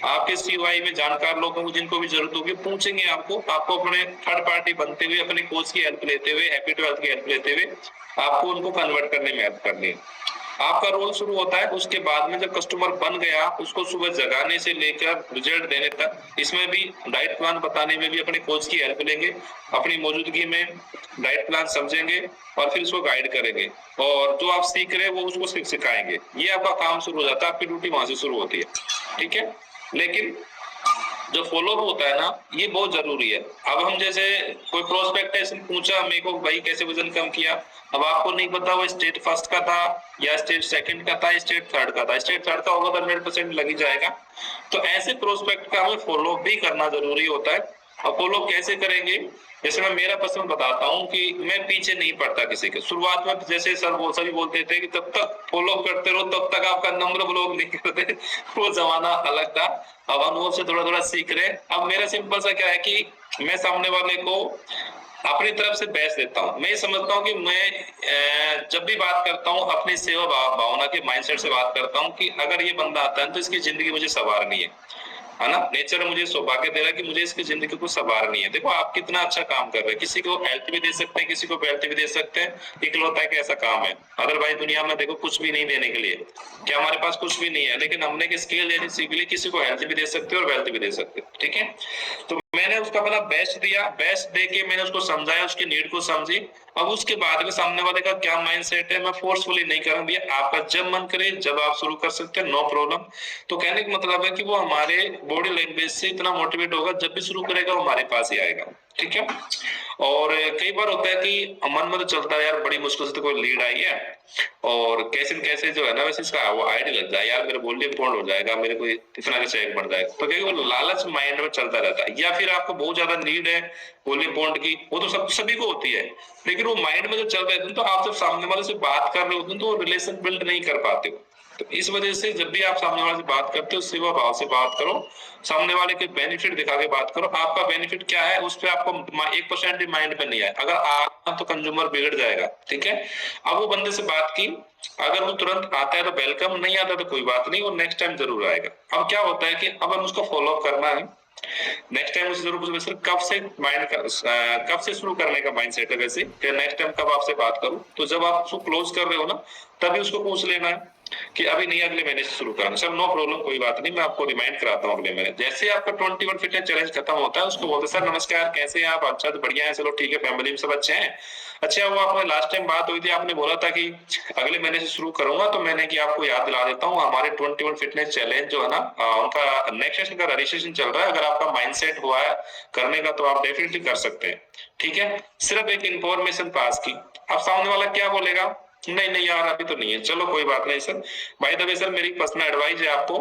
आपके सीवाई में जानकार लोगों को जिनको भी जरूरत होगी पूछेंगे आपको अपने थर्ड पार्टी बनते हुए, अपने कोच की हेल्प लेते हुए, हैप्पी 12th की हेल्प लेते हुए आपको उनको कन्वर्ट करने में हेल्प करनी है। आपका रोल शुरू होता है, उसके बाद में जब कस्टमर बन गया, उसको सुबह जगाने से लेकर रिजल्ट देने तक, इसमें भी डाइट प्लान बताने में भी अपने कोच की हेल्प लेंगे, अपनी मौजूदगी में डाइट प्लान समझेंगे और फिर उसको गाइड करेंगे, और जो आप सीख रहे हैं वो उसको सिखाएंगे। ये आपका काम शुरू हो जाता है, आपकी ड्यूटी वहां से शुरू होती है, ठीक है। लेकिन जो फॉलोअप होता है ना, ये बहुत जरूरी है। अब हम जैसे कोई प्रोस्पेक्टेशन पूछा मेरे को, भाई कैसे वजन कम किया, अब आपको नहीं पता वो स्टेट फर्स्ट का था या स्टेट सेकंड का था, स्टेट थर्ड का था। स्टेट थर्ड का होगा तो 100% लग ही जाएगा। तो ऐसे प्रोस्पेक्ट का हमें फॉलोअप भी करना जरूरी होता है। अब फॉलोअप कैसे करेंगे? जैसे मैं मेरा पसंद बताता हूँ कि मैं पीछे नहीं पड़ता किसी के। शुरुआत में जैसे सभी बोलते थे कि तब तक फॉलो करते रहो, तब तक आपका नंबर ब्लॉक नहीं करते, वो जमाना अलग था। अब अनुभव से थोड़ा थोड़ा सीख रहे। अब मेरा सिंपल सा क्या है कि मैं सामने वाले को अपनी तरफ से बेस्ट देता हूँ। मैं ये समझता हूँ कि मैं जब भी बात करता हूँ अपनी सेवा भावना के माइंडसेट से बात करता हूँ कि अगर ये बंदा आता है तो इसकी जिंदगी मुझे संवारनी है ना। नेचर मुझे सौभाग्य दे रहा है कि मुझे इसकी जिंदगी को संवारनी है। देखो आप कितना अच्छा काम कर रहे हैं, किसी को हेल्थ भी दे सकते हैं, किसी को वेल्थ भी दे सकते हैं। इकलौता एक ऐसा काम है, अदरवाइज दुनिया में देखो कुछ भी नहीं देने के लिए। क्या हमारे पास कुछ भी नहीं है, लेकिन हमने एक स्किल देनी सीख ली, किसी को हेल्थ भी दे सकते हैं और वेल्थ भी दे सकते हैं, ठीक है। तो मैंने उसका अपना बेस्ट दिया, बेस्ट दे के मैंने उसको समझाया, उसकी नीड को समझी। अब उसके बाद में सामने वाले का क्या माइंडसेट है, मैं फोर्सफुली नहीं करूँ भैया, आपका जब मन करे जब आप शुरू कर सकते हैं, नो प्रॉब्लम। तो कहने का मतलब है कि वो हमारे बॉडी लैंग्वेज से इतना मोटिवेट होगा, जब भी शुरू करेगा वो हमारे पास ही आएगा, ठीक है। और कई बार होता है कि मन में तो चलता है यार बड़ी मुश्किल से तो कोई लीड आई है और कैसे कैसे जो है ना वैसे इसका वो आईडी लग जाए यार, मेरे बोलने पॉइंट हो जाएगा, मेरे को इतना का चेक बढ़ जाएगा। तो क्योंकि वो लालच माइंड में चलता रहता है। या फिर आपको बहुत ज्यादा नीड है बोलने पॉइंट की, वो तो सभी को होती है, लेकिन वो माइंड में जो चल रहा है तो आप जब सामने वाले से बात कर रहे होते हैं तो रिलेशन बिल्ड नहीं कर पाते हो। तो इस वजह से जब भी आप सामने वाले से बात करते हो सेवा भाव से बात करो, सामने वाले के बेनिफिट दिखा के बात करो। आपका बेनिफिट क्या है उस पर आपको 1% भी माइंड में नहीं आए, अगर आना तो कंज्यूमर बिगड़ जाएगा, ठीक है। अब वो बंदे से बात की, अगर वो तुरंत आता है तो वेलकम, नहीं आता तो कोई बात नहीं, वो नेक्स्ट टाइम जरूर आएगा। अब क्या होता है कि अब हम उसको फॉलो अप करना है, नेक्स्ट टाइम उसे जरूर पूछो सर कब से शुरू करने का माइंडसेट है, वैसे नेक्स्ट टाइम कब आपसे बात करूं। तो जब आप उसको क्लोज कर रहे हो ना, तभी उसको पूछ लेना है कि अभी नहीं अगले महीने से शुरू करना। सर नो प्रॉब्लम, कोई बात नहीं, मैं आपको रिमाइंड कराता हूँ अगले महीने। जैसे आपका 21 फिटनेस चैलेंज खत्म होता है, उसको बोलते सर नमस्कार कैसे हैं आप? अच्छा तो बढ़िया है, चलो ठीक है, फैमिली में सब अच्छे हैं। अच्छा वो आपने लास्ट टाइम बात हुई थी, आपने बोला था कि अगले महीने से शुरू करूंगा, तो मैंने कि आपको याद दिला देता हूँ हमारे 21 फिटनेस चैलेंज जो है ना, उनका नेक्स्ट सेशन का रजिस्ट्रेशन चल रहा है। अगर आपका माइंडसेट हुआ है करने का तो आप डेफिनेटली कर सकते हैं, ठीक है। सिर्फ एक इंफॉर्मेशन पास की। अब सामने वाला क्या बोलेगा नहीं नहीं यार अभी तो नहीं है, चलो कोई बात नहीं sir. By the way sir मेरी पर्सनल एडवाइस है आपको,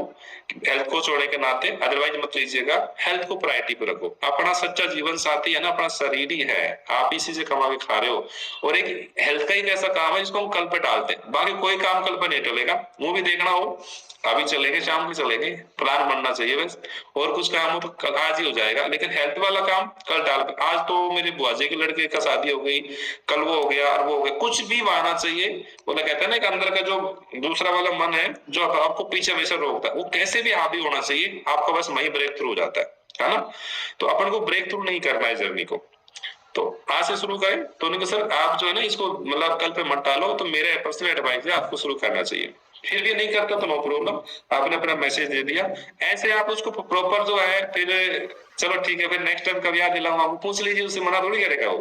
हेल्थ को छोड़ने के नाते अदरवाइज मत लीजिएगा, हेल्थ को प्रायोरिटी पे रखो। अपना सच्चा जीवन साथी है ना, अपना शरीर ही है, आप इसी से कमा के खा रहे हो। और एक हेल्थ का एक ऐसा काम है जिसको हम कल पे डालते हैं, बाकी कोई काम कल पे नहीं टलेगा। मूवी देखना हो अभी चलेंगे, शाम को चलेंगे, प्लान बनना चाहिए बस। और कुछ काम हो तो कल आज ही हो जाएगा, लेकिन हेल्थ वाला काम कल डाल। आज तो मेरे बुआ जी के लड़के का शादी हो गई, कल वो हो गया और वो हो गया, कुछ भी बहाना चाहिए। वो कहते हैं ना कि अंदर का जो दूसरा वाला मन है जो आपको पीछे वैसे रोकता है, वो कैसे भी हावी होना चाहिए, आपका बस वही ब्रेक थ्रू हो जाता है ना। तो अपन को ब्रेक थ्रू नहीं करना है जर्नी को, तो आज से शुरू करें। तो उन्होंने कहा सर आप जो है ना इसको मतलब कल पे मत डालो, तो मेरे पर्सनल एडवाइस है आपको शुरू करना चाहिए। फिर भी नहीं करता तो नो प्रॉब्लम, आपने अपना मैसेज दे दिया, ऐसे आप उसको प्रॉपर जो है फिर चलो ठीक है, फिर नेक्स्ट टाइम कभी याद दिलाऊंगा, आपको पूछ लीजिए, उससे मना थोड़ी करेगा वो।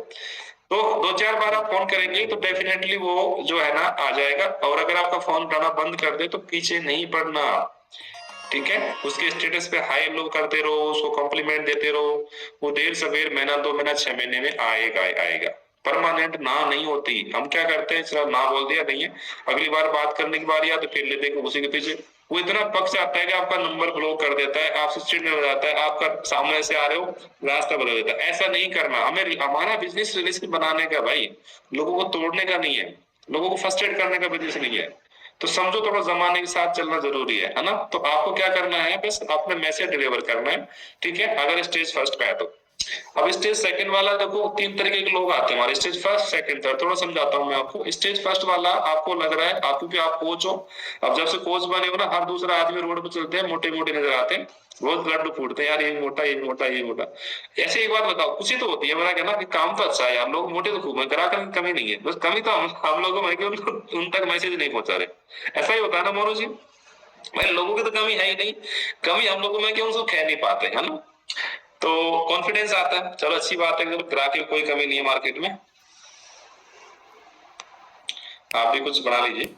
तो 2-4 बार आप फोन करेंगे तो डेफिनेटली वो जो है ना आ जाएगा। और अगर आपका फोन उठाना बंद कर दे तो पीछे नहीं पड़ना, ठीक है। उसके स्टेटस पे हाई लो करते रहो, उसको कॉम्प्लीमेंट देते रहो, वो देर सवेर महीना 2 महीना 6 महीने में आएगा आएगा। परमानेंट ना नहीं होती, हम क्या करते हैं सिर्फ ना बोल दिया नहीं है, अगली बार बात करने की बारी आती फिर लेते उसी के पीछे। वो इतना पक जाता है कि आपका नंबर ब्लॉक कर देता है, आपसे चिड़ने हो जाता है, आपका सामने से आ रहे हो रास्ता बदल देता है। ऐसा नहीं करना हमें, हमारा बिजनेस रिलेशन बनाने का भाई, लोगों को तोड़ने का नहीं है, लोगों को फर्स्ट्रेट करने का बिजनेस नहीं है। तो समझो थोड़ा जमाने के साथ चलना जरूरी है ना। तो आपको क्या करना है, बस आपने मैसेज डिलीवर करना है, ठीक है। अगर स्टेज फर्स्ट का है तो अब स्टेज सेकंड वाला देखो, 3 तरीके के लोग आते हैं हमारे, स्टेज फर्स्ट सेकंड थर्ड, थोड़ा समझाता हूँ मैं आपको। स्टेज फर्स्ट वाला आपको लग रहा है आप क्योंकि आप कोच हो, अब जब से कोच बने हो ना, हर दूसरा आदमी रोड पे चलते हैं मोटे मोटे नजर आते हैं, रोज लड्डू फूटते हैं यार, ये मोटा ये मोटा ये मोटा। ऐसे एक बात बताओ, खुशी तो होती है, मेरा कहना कि काम तो अच्छा है यार, लोग मोटे तो खूब है, ग्राहक की कमी नहीं है, बस कमी तो हम लोगों में कि उन तक मैसेज नहीं पहुंचा रहे। ऐसा ही होता है ना मोनू जी, भाई लोगों की तो कमी है ही नहीं, कमी हम लोगों में कि उनको कह नहीं पाते है ना। तो कॉन्फिडेंस आता है, चलो अच्छी बात है, ग्राहक की कोई कमी नहीं है मार्केट में। आप भी कुछ बना लीजिए।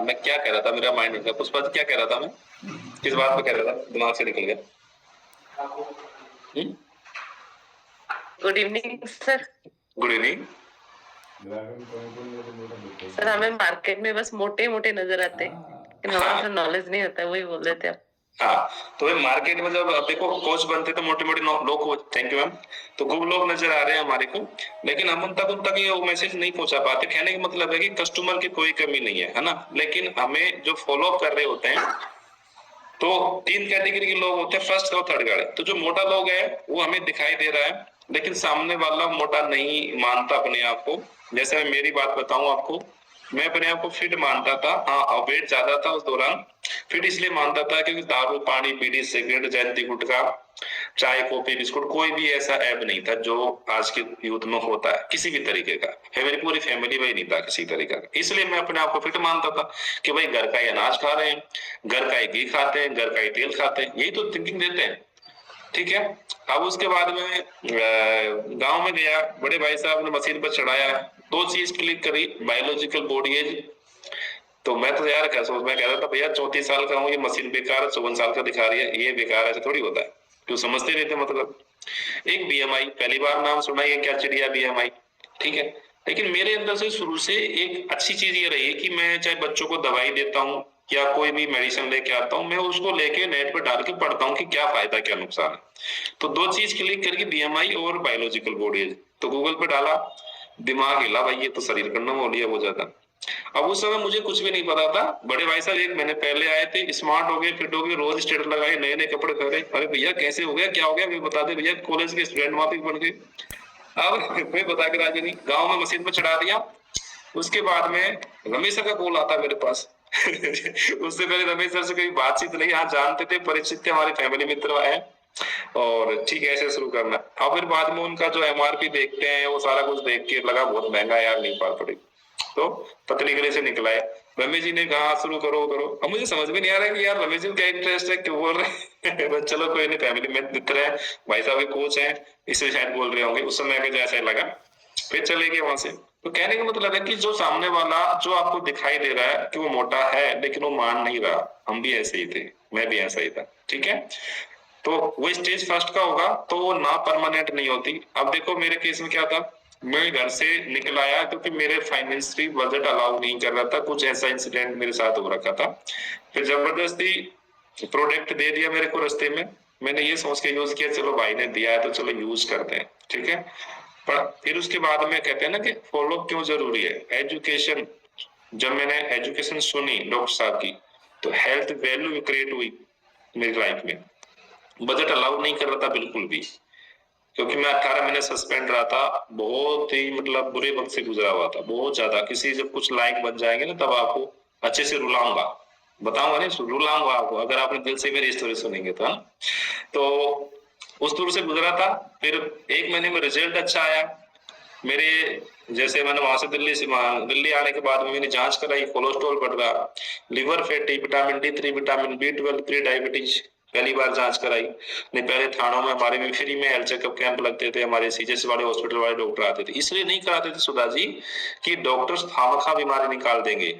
मैं क्या कह रहा था, मेरा माइंड नहीं था, पुष्पा जी क्या कह रहा था, मैं किस बात पे कह रहा था, दिमाग से निकल गया। Good evening sir. Good evening sir, हमें मार्केट में बस मोटे मोटे नजर आते हैं, लेकिन हमारे नॉलेज नहीं होता है, वही बोल रहे थे आप। हाँ, तो मार्केट में जब देखो कोच बनते तो मोटे मोटे लोग, थैंक यू मैम, तो खूब लोग नजर आ रहे हैं हमारे को, लेकिन हम उन तक ये मैसेज नहीं पहुंचा पाते। कहने का मतलब है कि कस्टमर की कोई कमी नहीं है ना, लेकिन हमें जो फॉलो अप कर रहे होते हैं, तो 3 कैटेगरी के लोग होते हैं, फर्स्ट और थर्ड गाड़ी। तो जो मोटा लोग है वो हमें दिखाई दे रहा है, लेकिन सामने वाला मोटा नहीं मानता अपने आप को। जैसे मैं मेरी बात बताऊं आपको, मैं अपने आप को फिट मानता था, हाँ वेट ज्यादा था उस दौरान। फिट इसलिए मानता था क्योंकि दारू पानी बीड़ी सिगरेट जयंती गुटखा चाय कॉफी बिस्कुट कोई भी ऐसा ऐप नहीं था जो आज के यूथ में होता है किसी भी तरीके का। मेरी पूरी फैमिली में ही नहीं था किसी तरीके का, इसलिए मैं अपने आप को फिट मानता था कि भाई घर का ही अनाज खा रहे हैं, घर का ही घी खाते हैं, घर का ही तेल खाते हैं, यही तो थिंकिंग देते हैं, ठीक है। अब उसके बाद में गांव में गया, बड़े भाई साहब ने मशीन पर चढ़ाया, 2 चीज क्लिक करी, बायोलॉजिकल बॉडी एज। तो मैं तो यार क्या सोच, मैं कह रहा था भैया 34 साल का हूँ, ये मशीन बेकार है, 54 साल का दिखा रही है, ये बेकार है, ऐसा थोड़ी होता है, क्यों समझते नहीं थे मतलब। एक बीएमआई पहली बार नाम सुना, ये क्या चिड़िया बीएमआई, ठीक है। लेकिन मेरे अंदर से शुरू से एक अच्छी चीज ये रही है कि मैं चाहे बच्चों को दवाई देता हूँ या कोई भी मेडिसिन लेके आता हूँ, मैं उसको लेके नेट पे डाल के पढ़ता हूँ कि क्या फायदा क्या नुकसान है। तो 2 चीज क्लिक करके बीएमआई और बायोलॉजिकल बॉडी, तो गूगल पे डाला, दिमाग हिला भाई, ये तो शरीर का नाम हो लिया बहुत ज्यादा। अब उस समय मुझे कुछ भी नहीं पता था, बड़े भाई साहब 1 महीने पहले आए थे, स्मार्ट हो गए, फिट हो गए, रोज स्टेटस लगाए, नए नए कपड़े पहने। अरे भैया कैसे हो गया, क्या हो गया, बता दे भैया, कॉलेज के स्टूडेंट वहां बन गए। अब मैं बता के राजी नहीं, गाँव में मशीन पर चढ़ा दिया। उसके बाद में रमेश सर का कॉल आता मेरे पास। उससे पहले रमेश सर से कोई बातचीत नहीं, हाँ जानते थे, परिचित थे, हमारे फैमिली मित्र है, और ठीक है ऐसे शुरू करना। अब फिर बाद में उनका जो एमआरपी देखते हैं, वो सारा कुछ देख के लगा बहुत महंगा यार, नहीं पार पड़ेगी, तो पतली गले से निकला है। रमेश जी ने कहा शुरू करो करो। अब मुझे समझ में नहीं आ रहा है कि यार रमेश जी को क्या इंटरेस्ट है, क्यों बोल रहे हैं। चलो कोई नहीं, फैमिली में मित्र है, भाई साहब के कोच हैं, इसलिए शायद बोल रहे होंगे, उस समय मुझे ऐसा लगा, फिर चले गए वहां से। तो कहने का मतलब है कि जो सामने वाला जो आपको दिखाई दे रहा है कि वो मोटा है, लेकिन वो मान नहीं रहा, हम भी ऐसे ही थे, मैं भी ऐसा ही था, ठीक है। तो वो स्टेज फर्स्ट का होगा तो वो ना परमानेंट नहीं होती। अब देखो मेरे केस में क्या था, मैं घर से निकल आया क्योंकि मेरे फाइनेंशियली बजट अलाउ नहीं कर रहा था, कुछ ऐसा इंसिडेंट मेरे साथ हो रखा था। फिर जबरदस्ती प्रोडक्ट दे दिया मेरे को रास्ते में, मैंने ये सोच के यूज किया चलो भाई ने दिया है तो चलो यूज करते हैं, ठीक है। पर फिर उसके बाद में कहते हैं ना कि फॉलो क्यों जरूरी है, एजुकेशन। जब मैंने एजुकेशन सुनी डॉक्टर साहब की तो हेल्थ वैल्यू क्रिएट हुई मेरी लाइफ में। बजट अलाउ नहीं कर रहा था बिल्कुल भी, क्योंकि मैं 18 महीने सस्पेंड रहा था, बहुत ही मतलब बुरे वक्त से गुजरा हुआ था, बहुत ज्यादा। किसी जब कुछ लायक बन जाएंगे ना तब आपको अच्छे से रुलाऊंगा, बताऊंगा नहीं, रुलाऊंगा आपको अगर आपने दिल से मेरी स्टोरी सुनेंगे तो, हाँ। तो उस दूर से गुजरा था। फिर 1 महीने में रिजल्ट अच्छा आया मेरे। जैसे मैंने वहां से दिल्ली आने के बाद में मैंने जांच कराई, कोलेस्ट्रॉल बढ़ रहा, liver fatty, vitamin D3, vitamin B12, pre diabetes, पहली बार जांच कराई। नहीं पहले थानों में हमारे में फ्री में हेल्थ चेकअप कैंप लगते थे, हमारे सीजेस वाले हॉस्पिटल वाले डॉक्टर आते थे। इसलिए नहीं कराते थे सुधा जी कि डॉक्टर्स खामखा बीमारी निकाल देंगे,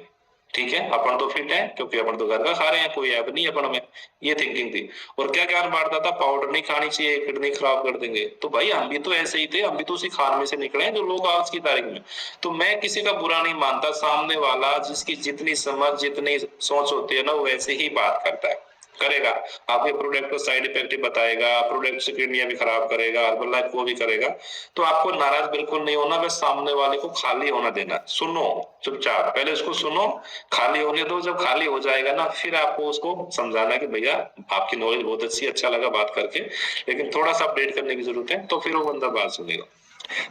ठीक है, अपन तो फिट है क्योंकि अपन तो घर का खा रहे हैं, कोई ऐप नहीं अपन में, ये थिंकिंग थी। और क्या ज्ञान बांटता था, पाउडर नहीं खानी चाहिए, किडनी खराब कर देंगे। तो भाई हम भी तो ऐसे ही थे, हम भी तो उसी खान में से निकले हैं जो लोग आज की तारीख में। तो मैं किसी का बुरा नहीं मानता, सामने वाला जिसकी जितनी समझ जितनी सोच होती है ना वो वैसे ही बात करता है, करेगा। आपके प्रोडक्ट को साइड इफेक्ट बताएगा, प्रोडक्ट से किडनियां भी खराब करेगा, हर्बल लाइफ को भी करेगा। तो आपको नाराज बिल्कुल नहीं होना, बस सामने वाले को खाली होना देना, सुनो चुपचाप, पहले उसको सुनो, खाली होने दो। जब खाली हो जाएगा ना फिर आपको उसको समझाना कि भैया आपकी नॉलेज बहुत अच्छी, अच्छा लगा बात करके, लेकिन थोड़ा सा अपडेट करने की जरूरत है, तो फिर वो बंदा बात सुनेगा।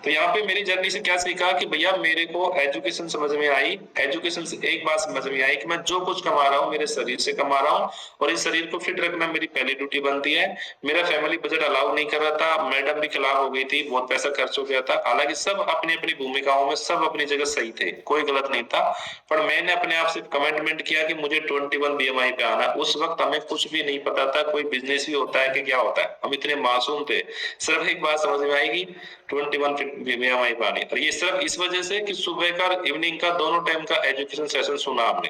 तो यहाँ पे मेरी जर्नी से क्या सीखा कि भैया मेरे को एजुकेशन समझ में आई, एजुकेशन से एक बात समझ में आई कि मैं जो कुछ कमा रहा हूँ मेरे शरीर से कमा रहा हूँ, और इस शरीर को फिट रखना मेरी पहली ड्यूटी बनती है। मेरा फैमिली बजट अलाउ नहीं कर रहा था, मैडम भी खिलाफ हो गई थी, बहुत पैसा खर्च हो गया था। हालांकि सब अपनी अपनी भूमिकाओं में सब अपनी जगह सही थे, कोई गलत नहीं था, पर मैंने अपने आप से कमिटमेंट किया कि मुझे 21 BMI पे आना। उस वक्त हमें कुछ भी नहीं पता था, कोई बिजनेस भी होता है कि क्या होता है, हम इतने मासूम थे। सिर्फ एक बात समझ में आएगी, 21 BMI पानी। और ये सिर्फ इस वजह से कि सुबह का इवनिंग का दोनों टाइम का एजुकेशन सेशन सुना आपने,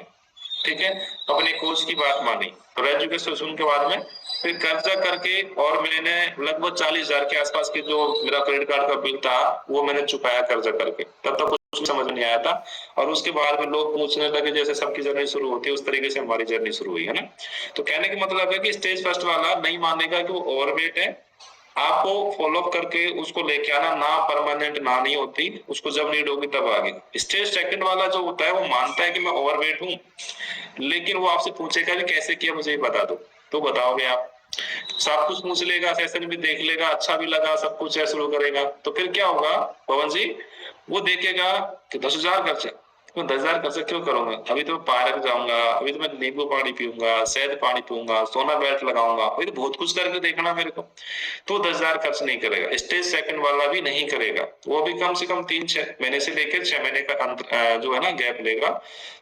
ठीक है, अपने कोच की बात मानी, और एजुकेशन सेशन के बाद में फिर कर्जा करके, और मैंने लगभग 40,000 के आसपास के जो मेरा क्रेडिट कार्ड का बिल था वो मैंने चुकाया कर्जा करके। तब तक कुछ समझ नहीं आया था, और उसके बाद में लोग पूछने लगे, जैसे सबकी जर्नी शुरू होती है उस तरीके से हमारी जर्नी शुरू हुई है ना। तो कहने का मतलब है कि स्टेज फर्स्ट वाला नहीं मानेगा कि वो ओवरवेट है, आपको फॉलो अप करके उसको लेके आना, ना परमानेंट ना नहीं होती, उसको जब नीड होगी तब आगे। स्टेज सेकंड वाला जो होता है वो मानता है कि मैं ओवरवेट हूँ, लेकिन वो आपसे पूछेगा कि कैसे किया मुझे बता दो, तो बताओगे आप, सब कुछ पूछ लेगा, सेशन भी देख लेगा, अच्छा भी लगा, सब कुछ शुरू करेगा, तो फिर क्या होगा पवन जी, वो देखेगा कि 10,000 खर्चा, तो 10,000 खर्चा क्यों करूंगा, अभी तो मैं पार्क जाऊंगा, अभी तो मैं नींबू पानी पीऊंगा, शहद पानी पीऊंगा, सोना बेल्ट लगाऊंगा, अभी तो बहुत कुछ करके देखना मेरे को, तो 10,000 खर्च नहीं करेगा। स्टेज सेकंड वाला भी नहीं करेगा, वो भी कम से कम 3-6 महीने से लेकर 6 महीने का जो है ना गैप लेगा।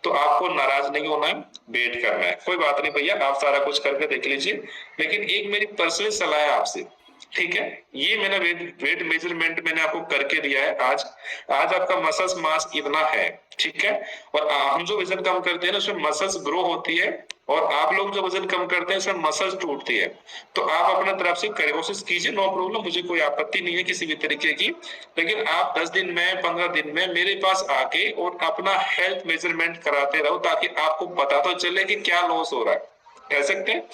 तो आपको नाराज नहीं होना है, वेट करना है, कोई बात नहीं भैया, आप सारा कुछ करके देख लीजिए, लेकिन एक मेरी पर्सनल सलाह है आपसे, ठीक है, ये मैंने वेट मेजरमेंट मैंने आपको करके दिया है। आज आपका मसल्स मास इतना है, ठीक है, और हम जो वजन कम करते हैं ना उसमें मसल्स ग्रो होती है, और आप लोग जो वजन कम करते हैं उसमें मसल्स टूटती है। तो आप अपने तरफ से कोशिश कीजिए, नो प्रॉब्लम, मुझे कोई आपत्ति नहीं है किसी भी तरीके की, लेकिन आप 10 दिन में 15 दिन में मेरे पास आके और अपना हेल्थ मेजरमेंट कराते रहो, ताकि आपको पता तो चले कि क्या लॉस हो रहा है, कह सकते हैं।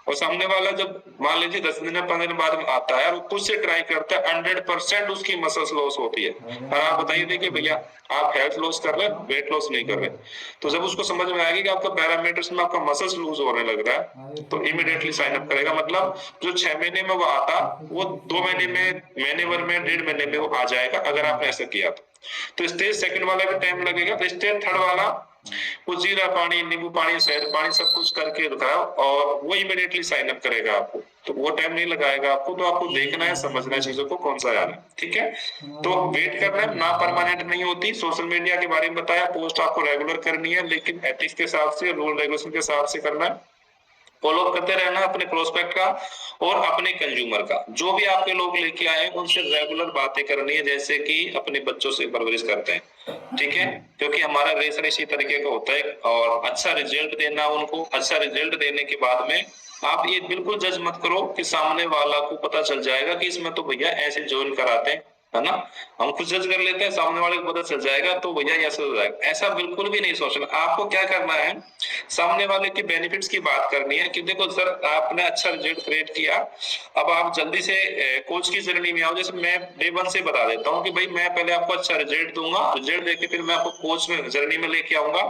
और सामने वाला जब मान लीजिए 10 दिन 15 दिन बाद में आता है और वो खुद से ट्राई करता है, 100% उसकी मसल्स लॉस होती है। और आप बताइए, देखिए भैया आप हेल्थ लॉस कर रहे हैं, वेट लॉस नहीं कर रहे, तो जब उसको समझ में आएगी कि आपका पैरामीटर्स में आपका मसल्स लूज होने लग रहा है, तो इमीडिएटली साइन अप करेगा। मतलब जो 6 महीने में वो आता, वो 2 महीने में, महीने भर में, 1.5 महीने में वो आ जाएगा, अगर आपने ऐसा किया तो स्टेज सेकंड वाला भी टाइम लगेगा। तो स्टेज थर्ड वाला वो जीरा पानी, नींबू पानी, शहद पानी सब कुछ करके दिखाओ, और वो इमीडिएटली साइन अप करेगा आपको, तो वो टाइम नहीं लगाएगा आपको। तो आपको देखना है, समझना है चीजों को, कौन सा यार है, ठीक है। तो वेट करना है, ना परमानेंट नहीं होती। सोशल मीडिया के बारे में बताया, पोस्ट आपको रेगुलर करनी है, लेकिन एथिक्स के हिसाब से, रूल रेगुलेशन के हिसाब से करना है। फॉलो करते रहना अपने प्रोस्पेक्ट का और अपने कंज्यूमर का, जो भी आपके लोग लेके आए उनसे रेगुलर बातें करनी है, जैसे कि अपने बच्चों से परवरिश करते हैं, ठीक है, क्योंकि हमारा रिलेशन इसी तरीके का होता है। और अच्छा रिजल्ट देना उनको, अच्छा रिजल्ट देने के बाद में आप ये बिल्कुल जज मत करो कि सामने वाला को पता चल जाएगा कि इसमें तो भैया ऐसे ज्वाइन कराते हैं, है ना। हम खुद जज कर लेते हैं, सामने वाले को पता चल जाएगा तो भैया ऐसा हो जाएगा, ऐसा बिल्कुल भी नहीं सोचना। आपको क्या करना है, सामने वाले के बेनिफिट्स की बात करनी है कि देखो सर आपने अच्छा रिजल्ट क्रिएट किया, अब आप जल्दी से कोच की जर्नी में आओ। जैसे मैं डे 1 से बता देता हूँ कि भाई मैं पहले आपको अच्छा रिजल्ट दूंगा, रिजल्ट देके फिर मैं आपको कोच में जर्नी में लेके आऊंगा,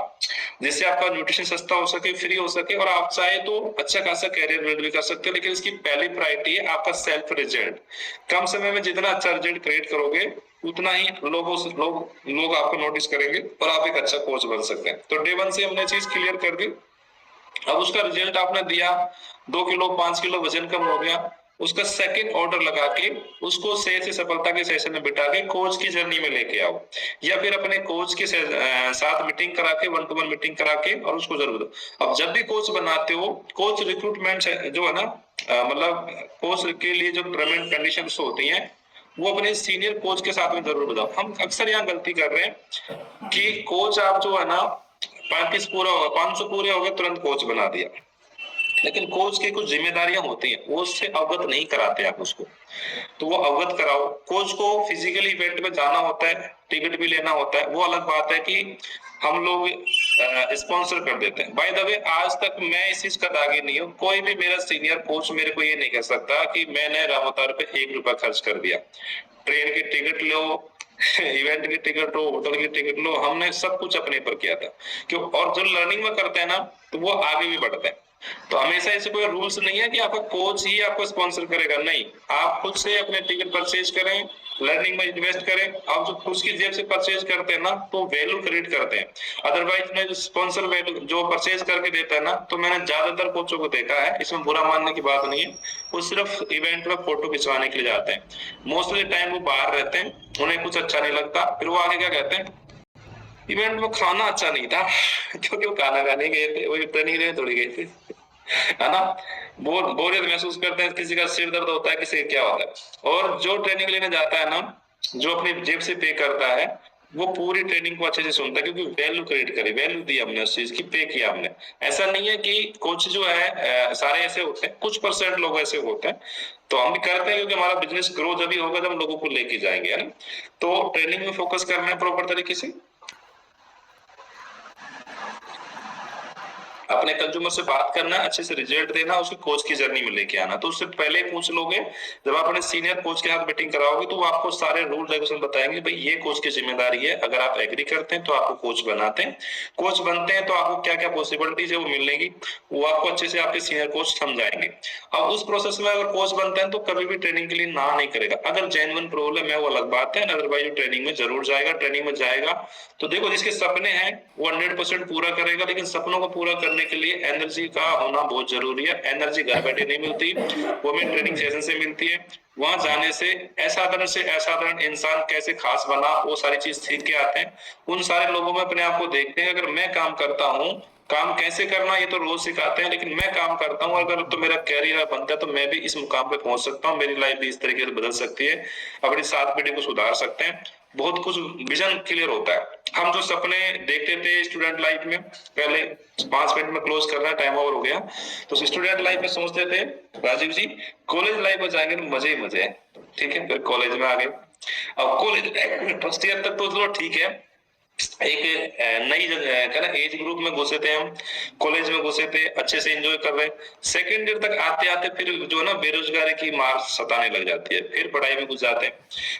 जिससे आपका न्यूट्रिशन सस्ता हो सके, फ्री हो सके, और आप चाहे तो अच्छा खासा कैरियर बिल्ड भी कर सकते हो। लेकिन इसकी पहली प्रायोरिटी है आपका सेल्फ रिजल्ट। कम समय में जितना अच्छा रिजल्ट क्रिएट करोगे उतना ही लोग आपको नोटिस करेंगे और आप एक अच्छा कोच बन सकते हैं। तो डे 1 से हमने चीज क्लियर कर दी। अब उसका रिजल्ट आपने दिया, 2 किलो 5 किलो वजन कम हो गया, उसका सेकंड ऑर्डर लगा के उसको सही से सफलता के सेशन में बिठा के कोच की जर्नी में लेके आओ, या फिर अपने कोच के साथ मीटिंग करा के 1-to-1 मीटिंग करा के और उसको जरूर दो। अब जब भी कोच बनाते हो, कोच रिक्रूटमेंट जो है ना, मतलब कोच के लिए जो टर्म एंड कंडीशंस होती हैं वो अपने सीनियर कोच के साथ में जरूर बताओ। हम अक्सर यहाँ गलती कर रहे हैं कि कोच आप जो है ना 35 पूरा होगा, 500 पूरे हो गए तुरंत कोच बना दिया, लेकिन कोच की कुछ जिम्मेदारियां होती हैं वो उससे अवगत नहीं कराते आप उसको, तो वो अवगत कराओ। कोच को फिजिकली इवेंट में जाना होता है, टिकट भी लेना होता है, वो अलग बात है कि हम लोग स्पॉन्सर कर देते हैं। बाय द वे आज तक मैं इस चीज का दागी नहीं हूँ, कोई भी मेरा सीनियर कोच मेरे को ये नहीं कह सकता कि मैंने रामोतार पे 1 रुपया खर्च कर दिया। ट्रेन की टिकट लो, इवेंट की टिकट हो, होटल की टिकट लो, हमने सब कुछ अपने पर किया था क्यों। और जो लर्निंग में करते हैं ना तो वो आगे भी बढ़ते हैं। तो हमेशा ऐसे कोई रूल्स नहीं है कि आपका कोच ही आपको स्पॉन्सर करेगा, नहीं, आप खुद से अपने टिकट परचेज करें, लर्निंग में इन्वेस्ट करें। आप जो खुद की जेब से परचेज करते हैं ना तो वैल्यू क्रिएट करते हैं। अदरवाइज में जो स्पॉन्सर वैल्यू जो परचेज करके देता है ना, तो मैंने ज्यादातर कोचों को देखा है, इसमें बुरा मानने की बात नहीं है, वो सिर्फ इवेंट में फोटो खिंचवाने के लिए जाते हैं। मोस्टली टाइम वो बाहर रहते हैं, उन्हें कुछ अच्छा नहीं लगता, फिर वो आगे क्या कहते हैं, इवेंट में खाना अच्छा नहीं था क्योंकि वो खाना खाने गए थे, वो ट्रेनिंग लेने थोड़ी गए थे, है ना। बोरियत महसूस करते हैं, किसी का सिर दर्द होता है, किसी का क्या होता है। और जो ट्रेनिंग लेने जाता है ना, जो अपनी जेब से पे करता है, वो पूरी ट्रेनिंग को अच्छे से सुनता है, क्योंकि वैल्यू क्रिएट करी, वैल्यू दी हमने उस चीज की, पे किया हमने। ऐसा नहीं है कि कोच जो है सारे ऐसे होते हैं, कुछ % लोग ऐसे होते हैं। तो हम भी करते हैं क्योंकि हमारा बिजनेस ग्रो जब ही होगा जब लोगों को लेके जाएंगे, है ना। तो ट्रेनिंग में फोकस करना है प्रॉपर तरीके से, अपने कंज्यूमर से बात करना, अच्छे से रिजल्ट देना, उसके कोच की जर्नी में लेके आना। तो उससे पहले पूछ लोगे, जब आप अपने सीनियर कोच के साथ मीटिंग कराओगे तो वो आपको सारे रूल रेगुलेशन बताएंगे, भाई ये कोच की जिम्मेदारी है, अगर आप एग्री करते हैं तो आपको कोच बनाते हैं, कोच बनते हैं तो आपको क्या क्या पॉसिबिलिटीज है वो मिलेगी, वो आपको अच्छे से आपके सीनियर कोच समझाएंगे। अब उस प्रोसेस में अगर कोच बनते हैं तो कभी भी ट्रेनिंग के लिए ना नहीं करेगा। अगर जेन्युइन प्रॉब्लम है वो अलग बात है, अदरवाइज ट्रेनिंग में जरूर जाएगा। ट्रेनिंग में जाएगा तो देखो जिसके सपने हैं वो 100% पूरा करेगा, लेकिन सपनों को पूरा करने के लिए एनर्जी का होना बहुत जरूरी है। एनर्जी घर बैठे नहीं मिलती, वो हमें ट्रेनिंग सेशन से मिलती है। वहां जाने से असाधारण इंसान कैसे खास बना, वो सारी चीज सीख के आते हैं। उन सारे लोगों में अपने आप को देखते हैं, अगर मैं काम करता हूँ, काम कैसे करना ये तो रोज सिखाते हैं, लेकिन मैं काम करता हूँ अगर तो मेरा कैरियर बनता है तो मैं भी इस मुकाम पे पहुंच सकता हूँ, मेरी लाइफ भी इस तरीके से बदल सकती है, अपनी 7 पीढ़ी को सुधार सकते हैं। बहुत कुछ विजन क्लियर होता है। हम जो सपने देखते थे स्टूडेंट लाइफ में, पहले 5 मिनट में क्लोज करना, टाइम ओवर हो गया, तो स्टूडेंट लाइफ में सोचते थे राजीव जी कॉलेज लाइफ में जाएंगे तो मजे ही मजे हैं, ठीक है। फिर कॉलेज में आ गए, अब कॉलेज फर्स्ट ईयर तक तो चलो ठीक है, एक नई क्या ना एज ग्रुप में घुसे थे हम, कॉलेज में घुसे थे, अच्छे से एंजॉय कर रहे। सेकेंड ईयर तक आते आते फिर जो ना बेरोजगारी की मार सताने लग जाती है, फिर पढ़ाई में घुस जाते हैं,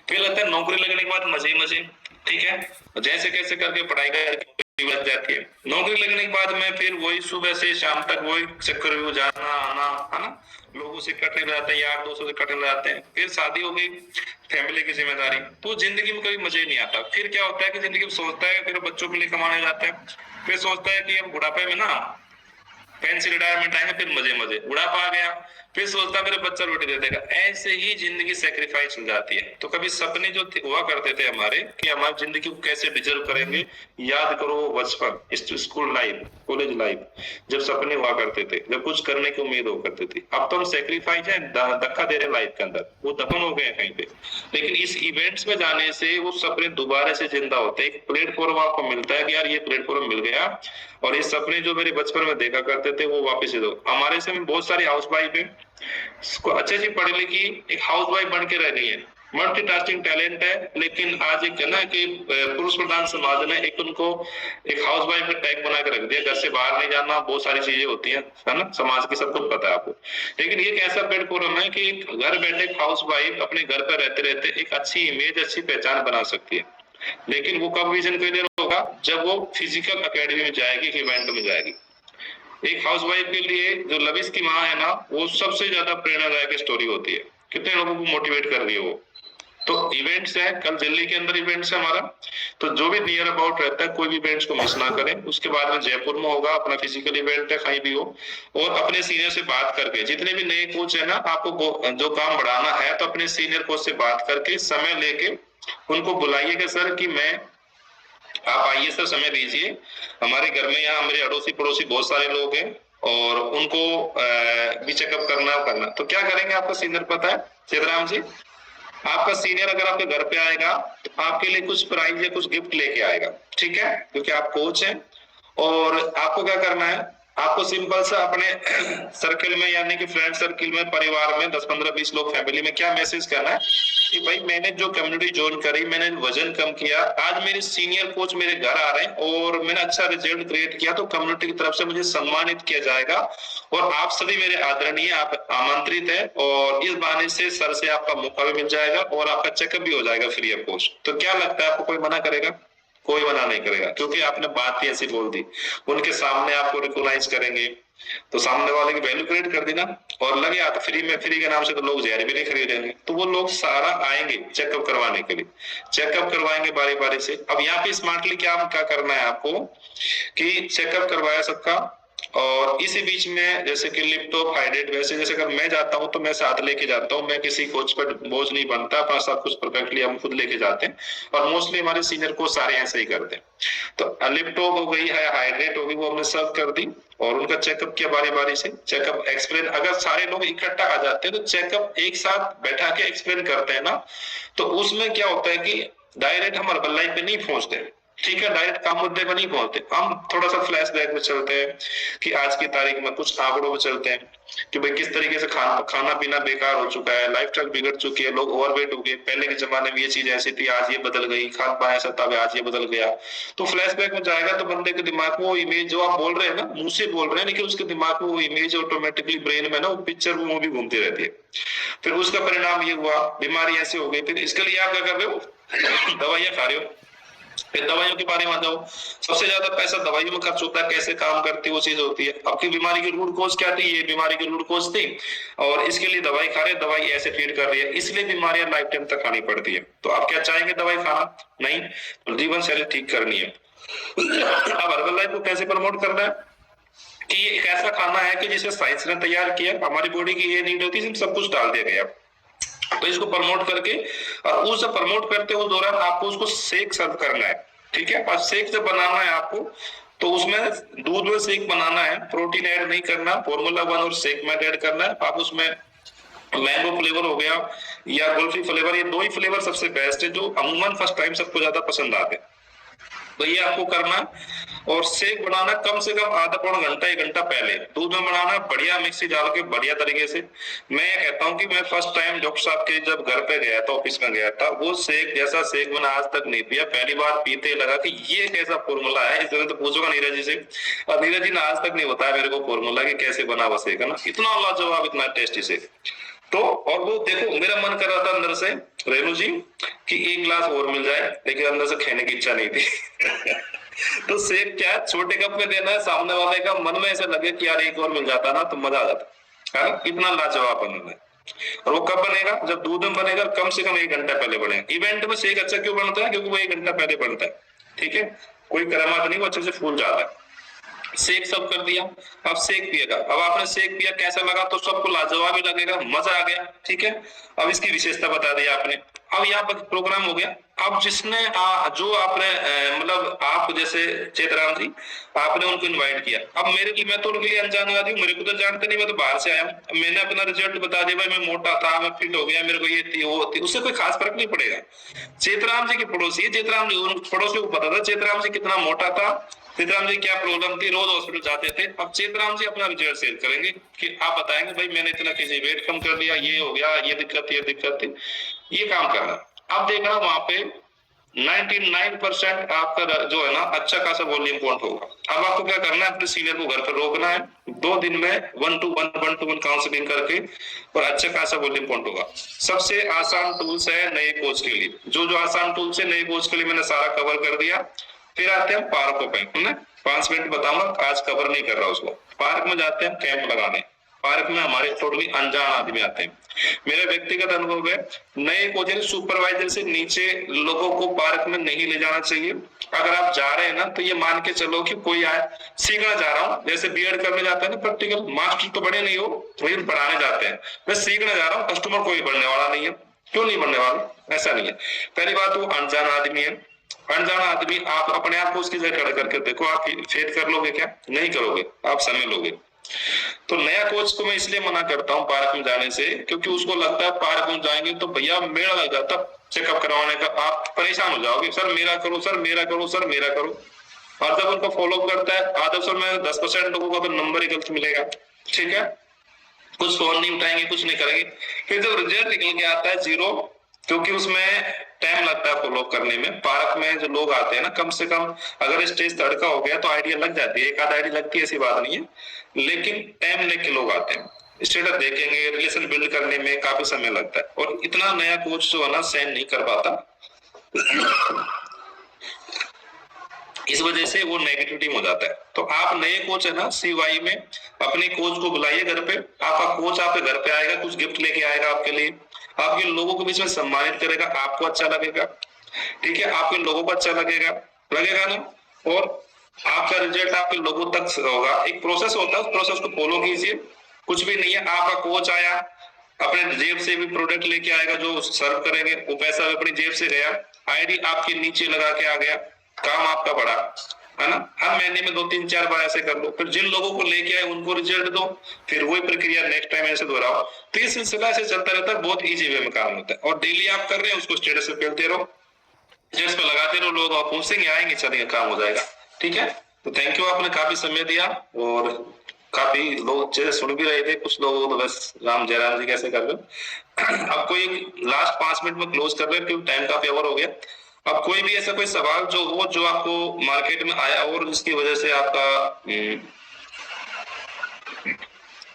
फिर लगता है नौकरी लगने के बाद मजे ही मजे, ठीक है, जैसे कैसे करके पढ़ाई करके लग जाती है। नौकरी लगने के बाद में फिर वही सुबह से शाम तक वही चक्कर में जाना आना, है ना, लोगों से कटने रहते हैं, यार दोस्तों से कटने रहते हैं, फिर शादी हो गई, फैमिली की जिम्मेदारी, तो जिंदगी में कभी मजे नहीं आता। फिर क्या होता है कि जिंदगी में सोचता है, फिर बच्चों के लिए कमाने जाता है, फिर सोचता है कि अब बुढ़ापे में ना पेंशन रिटायरमेंट आएंगे, फिर मजे मजे, बुढ़ापा आ गया, फिर सोचता मेरे बच्चा रोटी दे देगा। ऐसे ही जिंदगी सेक्रीफाइस हो जाती है। तो कभी सपने जो हुआ करते थे हमारे कि हमारी जिंदगी को कैसे डिजर्व करेंगे, याद करो बचपन, स्कूल लाइफ, कॉलेज लाइफ, जब सपने हुआ करते थे, जब कुछ करने की उम्मीद हो करती थी। अब तो हम सेक्रीफाइस है, धक्का दे रहे लाइफ के अंदर, वो दफन हो गए कहीं पे। लेकिन इस इवेंट्स में जाने से वो सपने दोबारा से जिंदा होते हैं, एक प्लेटफॉर्म आपको मिलता है कि यार ये प्लेटफॉर्म मिल गया, और ये सपने जो मेरे बचपन में देखा करते थे वो वापस से दो। हमारे से बहुत सारी हाउस वाइफ है, अच्छे से पढ़ी लिखी एक हाउस वाइफ बन के रह गई है, मल्टीटास्किंग टैलेंट है, लेकिन आज एक है ना कि पुरुष प्रधान समाज ने एक उनको एक हाउस वाइफ का टैग बना के रख दिया, घर से बाहर नहीं जाना, बहुत सारी चीजें होती है ना, समाज की सबको पता है आपको। लेकिन ये एक ऐसा प्लेटफॉर्म है कि घर बैठे हाउस वाइफ अपने घर पर रहते रहते एक अच्छी इमेज, अच्छी पहचान बना सकती है। लेकिन वो कब विजन फेलियर होगा, जब वो फिजिकल एकेडमी में जाएगी, इवेंट में जाएगी। एक हाउसवाइफ के लिए जो लविश की माँ है ना, वो सबसे ज्यादा प्रेरणादायक स्टोरी होती है, कितने लोगों को मोटिवेट कर रही है वो। तो इवेंट्स है, कल दिल्ली के अंदर इवेंट्स है हमारा, तो जो भी नियर अबाउट रहता है कोई भी इवेंट्स को मिस ना करें। उसके बाद में जयपुर में होगा अपना फिजिकल इवेंट है, कहीं भी हो, और अपने सीनियर से बात करके, जितने भी नए कोच है ना, आपको जो काम बढ़ाना है तो अपने सीनियर कोच से बात करके समय लेके उनको बुलाइए कि सर कि मैं, आप आइए सर, समय दीजिए, हमारे घर में यहाँ मेरे अड़ोसी पड़ोसी बहुत सारे लोग हैं और उनको भी चेकअप करना। तो क्या करेंगे आपका सीनियर पता है सीताराम जी, आपका सीनियर अगर आपके घर पे आएगा तो आपके लिए कुछ प्राइज या कुछ गिफ्ट लेके आएगा, ठीक है, क्योंकि आप कोच हैं। और आपको क्या करना है, आपको सिंपल सा अपने सर्कल में, यानी कि फ्रेंड सर्कल में, परिवार में 10 15 20 लोग फैमिली में क्या मैसेज करना है कि भाई मैंने जो कम्युनिटी ज्वाइन करी, मैंने वजन कम किया, आज मेरे सीनियर कोच मेरे घर आ रहे हैं और मैंने अच्छा रिजल्ट क्रिएट किया, तो कम्युनिटी की तरफ से मुझे सम्मानित किया जाएगा और आप सभी मेरे आदरणीय, आप आमंत्रित है, और इस बहाने से सर से आपका मौका भी मिल जाएगा और आपका चेकअप भी हो जाएगा फ्री ऑफ कॉस्ट। तो क्या लगता है आपको कोई मना करेगा? कोई मना नहीं करेगा, क्योंकि आपने बात ही ऐसी बोल दी। उनके सामने आपको रिकॉग्नाइज करेंगे तो सामने वाले की वैल्यू क्रिएट कर दी ना, और लगे हाथ फ्री में, फ्री के नाम से तो लोग जहर भी नहीं खरीदेंगे, तो वो लोग सारा आएंगे चेकअप करवाने के लिए, चेकअप करवाएंगे बारी बारी से। अब यहाँ पे स्मार्टली क्या करना है आपको कि चेकअप करवाया सबका, और इसी बीच में जैसे कि लिफ्ट ऑफ हाइड्रेट, वैसे जैसे अगर मैं जाता हूँ तो मैं साथ लेके जाता हूँ, मैं किसी कोच पर बोझ नहीं बनता, अपना सब कुछ परफेक्टली हम खुद लेके जाते हैं, और मोस्टली हमारे सीनियर कोच सारे ऐसे ही करते हैं। तो लिफ्ट ऑफ हो गई है, हाइड्रेट हो गई, वो हमने सर्व कर दी और उनका चेकअप किया बारी बारी से। चेकअप एक्सप्लेन, अगर सारे लोग इकट्ठा आ जाते हैं तो चेकअप एक साथ बैठा के एक्सप्लेन करते हैं ना, तो उसमें क्या होता है कि डायरेक्ट हम अर्बन लाइफ पे नहीं पहुंचते, ठीक है, डायरेक्ट काम मुद्दे पर नहीं पहुंचते, हम थोड़ा सा फ्लैशबैक में चलते हैं कि आज की तारीख में कुछ आंकड़ों में चलते हैं कि भाई किस तरीके से खाना पीना बेकार हो चुका है, लाइफस्टाइल बिगड़ चुकी है, लोग ओवरवेट हो गए, पहले के जमाने में ये चीज ऐसी थी, आज ये बदल गई, खान पान ऐसा था, आज ये बदल गया। तो फ्लैशबैक में जाएगा तो बंदे के दिमाग में वो इमेज जो आप बोल रहे हैं ना, मुंह से बोल रहे हैं, लेकिन उसके दिमाग में वो इमेज ऑटोमेटिकली ब्रेन में ना वो पिक्चर, वो मूवी घूमती रहती है। फिर उसका परिणाम ये हुआ, बीमारी ऐसी हो गई। फिर इसके लिए आप क्या कर रहे हो, दवाइयां खा रहे हो। फिर दवाइयों के बारे में आ जाओ, सबसे ज्यादा पैसा दवाइयों में खर्च होता है, कैसे काम करती है वो चीज होती है। आपकी बीमारी की रूट कॉज क्या थी, ये बीमारी की रूट कॉज थी और इसके लिए दवाई खा रहे, दवाई ऐसे ट्रीट कर रही है, इसलिए बीमारियां लाइफ टाइम तक खानी पड़ती है। तो आप क्या चाहेंगे, दवाई खाना? नहीं, तो जीवन शैली ठीक करनी है। अब हर्बल लाइफ को कैसे प्रमोट करना है कि ये एक ऐसा खाना है कि जिसे साइंस ने तैयार किया, हमारी बॉडी की ये नीड होती है, सब कुछ डाल दिया गया। तो इसको प्रमोट करके, और उस प्रमोट करते उस दौरान आपको उसको शेक सर्व करना है, ठीक है। और शेक जब बनाना है आपको, तो उसमें दूध में शेक बनाना है, प्रोटीन ऐड नहीं करना, फॉर्मूला 1 और शेक में ऐड करना है। आप उसमें मैंगो फ्लेवर हो गया या कुल्फी फ्लेवर, ये 2 ही फ्लेवर सबसे बेस्ट है जो अमूमन फर्स्ट टाइम सबको ज्यादा पसंद आते हैं। तो ये आपको करना, और शेक बनाना कम से कम आधा पौन घंटा 1 घंटा पहले दूध में बनाना, बढ़िया मिक्सी डाल के बढ़िया तरीके से। मैं ये कहता हूँ कि मैं फर्स्ट टाइम डॉक्टर साहब के जब घर पे गया था, ऑफिस में गया था, वो शेक जैसा शेक मैंने आज तक नहीं पिया। पहली बार पीते लगा कि ये कैसा फॉर्मूला है, इस तरह तो पूछूंगा नीरज जी से, और नीरज जी ने आज तक नहीं बताया मेरे को फॉर्मूला कि कैसे बना वो शेक, है ना, इतना लाजवाब, इतना टेस्टी शेक। तो और वो देखो, मेरा मन कर रहा था अंदर से रेणु जी कि 1 गिलास और मिल जाए, लेकिन अंदर से खाने की इच्छा नहीं थी। तो शेक क्या है, छोटे कप में देना है, सामने वाले का मन में ऐसे लगे कि यार 1 और मिल जाता ना तो मजा आ जाता, है ना, इतना लाजवाब बनना है। और वो कब बनेगा, जब दूध में बनेगा, कम से कम 1 घंटा पहले बनेगा। इवेंट में शेक अच्छा क्यों बनता है, क्योंकि वो 1 घंटा पहले बनता है, ठीक है, कोई करामात नहीं, वो अच्छे से फूल जाता है। शेक सब कर दिया, अब शेक पिएगा। अब आपने शेक पिया, कैसा लगा, तो सबको लाजवाब ही लगेगा, मजा आ गया, ठीक है। अब इसकी विशेषता बता दी आपने। अब यहाँ पर प्रोग्राम हो गया। अब जिसने जो आपने मतलब आप जैसे चेतराम जी, आपने उनको इनवाइट किया। अब मेरे लिए, मैं तो उनके लिए अनजान आदमी हूँ, मेरे को तो जानते नहीं, मैं तो बाहर से आया हूँ। मैंने अपना रिजल्ट बता दिया, भाई मैं मोटा था, मैं फिट हो गया, मेरे को ये थी वो थी, उससे कोई खास फर्क नहीं पड़ेगा। चेतराम जी के पड़ोसी, चेतराम जी पड़ोसी को पता था चेतराम जी कितना मोटा था, चित्राम जी क्या प्रॉब्लम थी, रोज हॉस्पिटल जाते थे, अब चित्राम जी अपना रिजल्ट शेयर करेंगे कि आप बताएंगे भाई मैंने इतना केजी वेट कम कर लिया, ये हो गया, ये दिक्कत थी, ये काम करना। अब देखना वहां पे 99% आपका जो है ना अच्छा खासा वॉल्यूम पॉइंट होगा। अब आपको क्या करना है, अपने सीनियर को घर पर रोकना है, 2 दिन में 1-to-1 काउंसलिंग करके, और अच्छा खासा वॉल्यूम पॉइंट होगा। सबसे आसान टूल्स है नए कोच के लिए, जो आसान टूल्स है नए कोच के लिए मैंने सारा कवर कर दिया। फिर आते हैं पार्कों पे, है 5 मिनट बताऊंगा, आज कवर नहीं कर रहा उसको। पार्क में जाते हैं कैंप लगाने, पार्क में हमारे टोटली अनजान आदमी आते हैं। मेरा व्यक्तिगत अनुभव है, नए कोच सुपरवाइजर से नीचे लोगों को पार्क में नहीं ले जाना चाहिए। अगर आप जा रहे हैं ना तो ये मान के चलो कि कोई आए, सीखना जा रहा हूँ, जैसे बीएड करने जाते हैं ना प्रैक्टिकल, मास्टर तो बड़े नहीं हो, लेकिन पढ़ाने जाते हैं, मैं सीखने जा रहा हूँ, कस्टमर कोई बढ़ने वाला नहीं है। क्यों नहीं बढ़ने वाला, ऐसा नहीं है। पहली बात वो अनजान आदमी है, अनजाना आदमी, आप अपने आप को उसकी जगह खड़ा करके देखो, आप फेड कर लोगे क्या, नहीं करोगे, आप समय लोगे। तो नया कोच को मैं इसलिए मना करता हूँ पार्क में जाने से, क्योंकि उसको लगता है पार्क में जाएंगे तो भैया मेला लग जाता चेकअप करवाने का, आप परेशान हो जाओगे, सर मेरा करो, सर मेरा करो, सर मेरा करो। और जब उनको फॉलो करता है आधे सौ में 10% लोगों का तो नंबर ही गलत मिलेगा, ठीक है, कुछ फोन नहीं उठाएंगे, कुछ नहीं करेंगे। फिर जब रिजल्ट निकल के आता है 0, क्योंकि उसमें टाइम लगता है फॉलो करने में। पार्क में जो लोग आते हैं ना, कम से कम अगर स्टेज तड़का हो गया तो आइडिया लग जाती है, एक आध आइडिया लगती है, ऐसी बात नहीं है, लेकिन टाइम लेके लोग आते हैं। स्टेटस देखेंगे, रिलेशन बिल्ड करने में काफी समय लगता है, और इतना नया कोच जो है ना सहन नहीं कर पाता। इस वजह से वो नेगेटिव टीम हो जाता है। तो आप नए कोच है ना, सीवाई में अपने कोच को बुलाइए घर पे, आपका कोच आपके घर पे आएगा, कुछ गिफ्ट लेके आएगा आपके लिए, आपके लोगों के बीच में सम्मानित करेगा, आपको अच्छा लगेगा, ठीक है, आपके लोगों को अच्छा लगेगा ना, और आपका रिजल्ट आपके लोगों तक होगा। एक प्रोसेस होता है, उस प्रोसेस को फॉलो कीजिए। कुछ भी नहीं है, आपका कोच आया, अपने जेब से भी प्रोडक्ट लेके आएगा जो सर्व करेंगे, वो पैसा अपनी जेब से गया, आईडी आपके नीचे लगा के आ गया, काम आपका बढ़ा, है ना। हर महीने में 2-3-4 बार ऐसे कर लो, फिर जिन लोगों को लेके आए उनको रिजल्ट दो, फिर वही प्रक्रिया नेक्स्ट टाइम ऐसे दोहराओ। तो ये सिलसिला ऐसे चलता रहता है, बहुत इजी वे में काम होता है। और डेली आप कर रहे हैं, उसको स्टेटस पे फैलते रहो, स्टेटस पे लगाते रहो, लोग आप पूछेंगे, आएंगे, चलेंगे, काम हो जाएगा, ठीक है। तो थैंक यू, आपने काफी समय दिया, और काफी लोग अच्छे से सुन भी रहे थे, कुछ लोग तो बस राम जयराम जी कैसे कर रहे हो। अब कोई लास्ट 5 मिनट में क्लोज कर रहे हैं, क्योंकि टाइम काफी ओवर हो गया। अब कोई भी ऐसा कोई सवाल जो हो, जो आपको मार्केट में आया और जिसकी वजह से आपका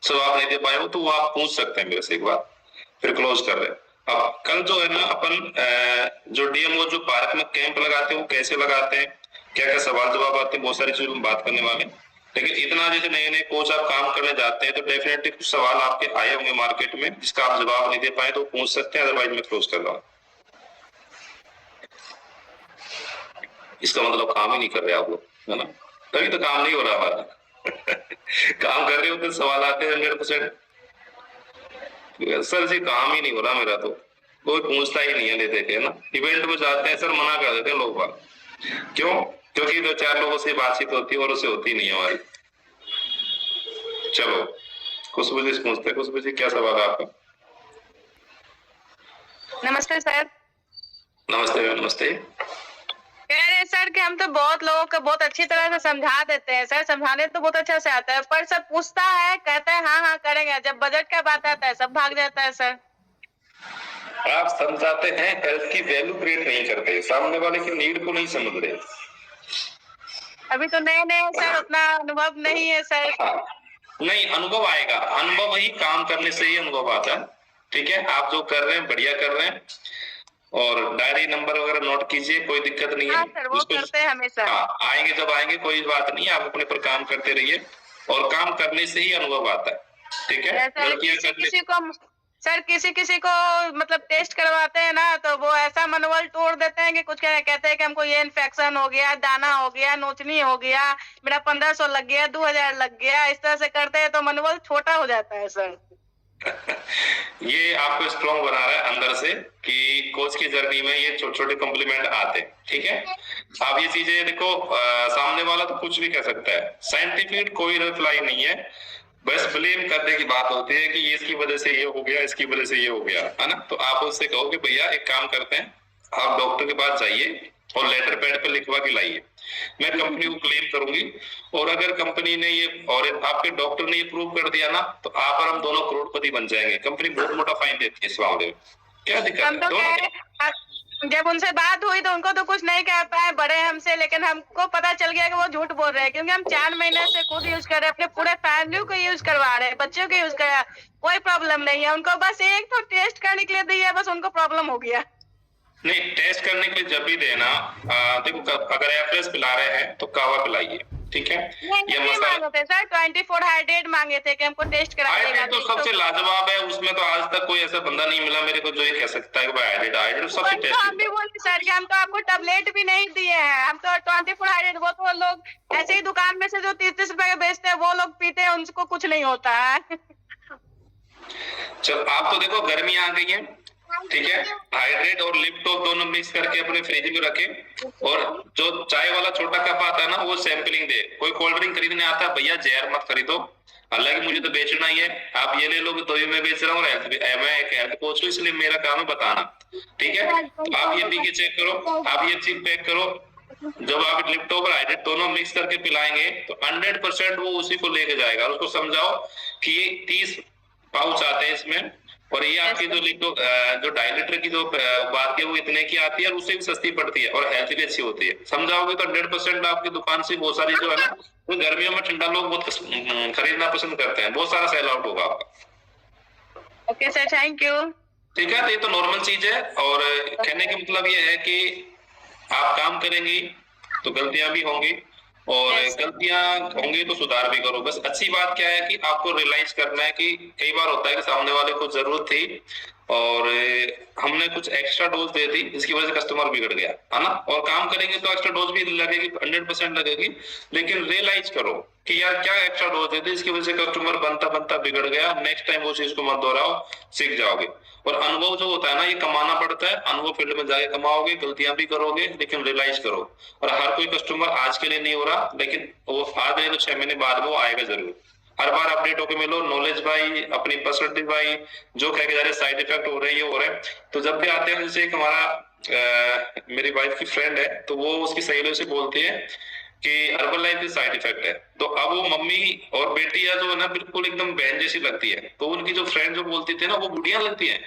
जवाब नहीं दे पाए हो, तो वो आप पूछ सकते हैं मेरे से एक बार, फिर क्लोज कर रहे हैं। अब कल जो है ना अपन जो डीएमओ जो पार्क में कैंप लगाते हैं, वो कैसे लगाते हैं, क्या क्या सवाल जवाब आते हैं, बहुत सारी चीजों में बात करने वाले। लेकिन इतना जैसे नए नए कोच आप काम करने जाते हैं तो डेफिनेटली कुछ सवाल आपके आए होंगे मार्केट में, जिसका आप जवाब नहीं दे पाए तो पूछ सकते हैं, अदरवाइज मैं क्लोज कर रहा हूँ। इसका मतलब काम ही नहीं कर रहे आप लोग, है ना, तभी तो काम नहीं हो रहा हमारा। काम कर रहे होते सवाल आते हैं 100%। सर जी काम ही नहीं हो रहा मेरा, तो कोई पूछता ही नहीं है, लेते के ना, इवेंट में जाते हैं सर, मना कर देते हैं लोग बात। क्यों? क्योंकि 2-4 लोगों से बातचीत होती है और उसे होती नहीं है हमारी। चलो खुशबू जी पूछते हैं, खुशबू जी क्या सवाल है आपका? नमस्ते सर। नमस्ते नमस्ते। कह रहे सर कि हम तो बहुत लोगों को बहुत अच्छी तरह से समझा देते हैं सर, समझाने तो बहुत अच्छा से आता है, पर सब पूछता है, कहता है हाँ हाँ करेंगे, जब बजट का बात आता है सब भाग जाता है सर। आप समझाते हैं, हेल्थ की वैल्यू क्रिएट नहीं करते, सामने वाले की नीड को नहीं समझ रहे। अभी तो नए नए सर, उतना अनुभव नहीं है सर। नहीं, अनुभव आएगा, अनुभव ही काम करने से ही अनुभव आता है, ठीक है। आप जो कर रहे हैं बढ़िया कर रहे हैं, और डायरी नंबर वगैरह नोट कीजिए, कोई दिक्कत नहीं है। हाँ सर, वो करते हैं हमेशा। हाँ, आएंगे जब आएंगे कोई बात नहीं, आप अपने पर काम करते रहिए, और काम करने से ही अनुभव आता है, ठीक है। किसी किसी को मतलब टेस्ट करवाते हैं ना, तो वो ऐसा मनोबल तोड़ देते हैं कि कुछ कहते हैं कि हमको ये इन्फेक्शन हो गया, दाना हो गया, नोचनी हो गया, मेरा 1500 लग गया, 2000 लग गया, इस तरह से करते हैं तो मनोबल छोटा हो जाता है सर। ये आपको स्ट्रॉन्ग बना रहा है अंदर से, कि कोच की जर्नी में ये छोटे छोटे कॉम्प्लीमेंट आते, ठीक है। आप ये चीजें देखो, सामने वाला तो कुछ भी कह सकता है, साइंटिफिक कोई रिप्लाई नहीं है, बस ब्लेम करने की बात होती है कि ये इसकी वजह से ये हो गया, इसकी वजह से ये हो गया, है ना। तो आप उससे कहो कि भैया एक काम करते हैं, आप डॉक्टर के पास जाइए, और लेटर पैड पे लिखवा के लाइए। मैं कंपनी को क्लेम करूंगी, और अगर कंपनी ने ये और आपके डॉक्टर ने ये प्रूव कर दिया ना, तो आप और हम दोनों करोड़पति बन जाएंगे। कंपनी बहुत मोटा फाइन देती है इस मामले में। क्या दिक्कत हम है? तो कह दोनों रहे, जब उनसे बात हुई तो उनको तो कुछ नहीं कह पाए, बड़े हमसे, लेकिन हमको पता चल गया कि वो झूठ बोल रहे हैं, क्योंकि हम 4 महीने से खुद यूज कर रहे हैं, अपने पूरे फैमिली को यूज करवा रहे हैं, बच्चों को यूज कर रहे हैं, कोई प्रॉब्लम नहीं है। उनको बस एक तो टेस्ट करने के लिए दी है, बस उनको प्रॉब्लम हो गया। नहीं, टेस्ट करने के लिए जब भी देना, देखो अगर एफरेस पिला रहे हैं तो कावा पिलाइए, ठीक है? ये मांगे थे सर, 24 हाइड्रेट मांगे थे कि हमको टेस्ट कराइएगा। तो सबसे लाजवाब है, उसमें तो आज तक कोई ऐसा बंदा नहीं मिला मेरे को जो ये कह सकता है कि भाई हाइड्रेट सबसे टेस्ट। हम भी बोलते सर कि हम तो आपको टैबलेट भी नहीं दिए हैं, हम तो 24 हाइड्रेट, वो तो लोग ऐसे ही दुकान में से जो 30-30 रुपए के बेचते हैं वो लोग पीते हैं, उनको कुछ नहीं होता है। चल, आप तो देखो गर्मी आ गई है, ठीक है? हाइड्रेट और लिपटॉप दोनों मिक्स करके अपने फ्रिज में रखें, और जो चाय वाला छोटा कप आता है ना, वो सैंपलिंग दे। कोई कोल्ड ड्रिंक खरीदने आता है, भैया जहर मत खरीदो, हालांकि मुझे तो बेचना ही है, आप ये ले लो तो भी मैं बेच रहा हूँ, मैं एक हेल्थ कोच हूँ, इसलिए मेरा काम है बताना, ठीक है? तो आप ये पी के चेक करो, आप ये चीज पैक करो। जब आप लिपटॉप और हाइड्रेट दोनों मिक्स करके पिलाएंगे तो 100% वो उसी को लेके जाएगा। उसको समझाओ कि ये 30 पाउच आते हैं इसमें, और ये आपकी जो 2.5 लीटर की जो बात है वो इतने की आती है, और उससे भी सस्ती पड़ती है, और हेल्थ भी अच्छी होती है। समझाओगे तो 100% आपकी दुकान से बहुत सारी जो है ना, वो गर्मियों में ठंडा लोग बहुत खरीदना पसंद करते हैं, बहुत सारा सेल आउट होगा आपका। Okay sir, thank you. ठीक है, तो ये तो नॉर्मल चीज है, और कहने का मतलब ये है कि आप काम करेंगी तो गलतियां भी होंगी, और गलतियां होंगी तो सुधार भी करो। बस अच्छी बात क्या है कि आपको रियलाइज करना है कि कई बार होता है कि सामने वाले को जरूरत थी और हमने कुछ एक्स्ट्रा डोज दे दी, जिसकी वजह से कस्टमर बिगड़ गया, है ना? और काम करेंगे तो एक्स्ट्रा डोज भी लगेगी, 100% लगेगी, लेकिन रियलाइज करो कि यार क्या एक्स्ट्रा डोज दे दी, इसकी वजह से कस्टमर बनता बनता बिगड़ गया। नेक्स्ट टाइम वो चीज को मत दोहराओ, सीख जाओगे। और अनुभव जो होता है ना, ये कमाना पड़ता है, अनुभव फील्ड में जाके कमाओगे, गलतियां भी करोगे, लेकिन रियलाइज करो। और हर कोई कस्टमर आज के लिए नहीं हो रहा, लेकिन वो आज नहीं तो 6 महीने बाद वो आएगा जरूर। हर बार अपडेट होके मिलो, नॉलेज भाई, अपनी पर्सनलिटी भाई, जो कह के जा रहे साइड इफेक्ट हो रहे हैं, ये हो रहे हैं, तो जब भी आते हैं, जैसे एक हमारा मेरी वाइफ की फ्रेंड है, तो वो उसकी सहेलियों से बोलती है कि हर्बल लाइफ के साइड इफेक्ट है, तो अब वो मम्मी और बेटी है जो है ना, बिल्कुल एकदम बहन जैसी लगती है, तो उनकी जो फ्रेंड जो बोलती थी ना, वो बुढ़िया लगती है,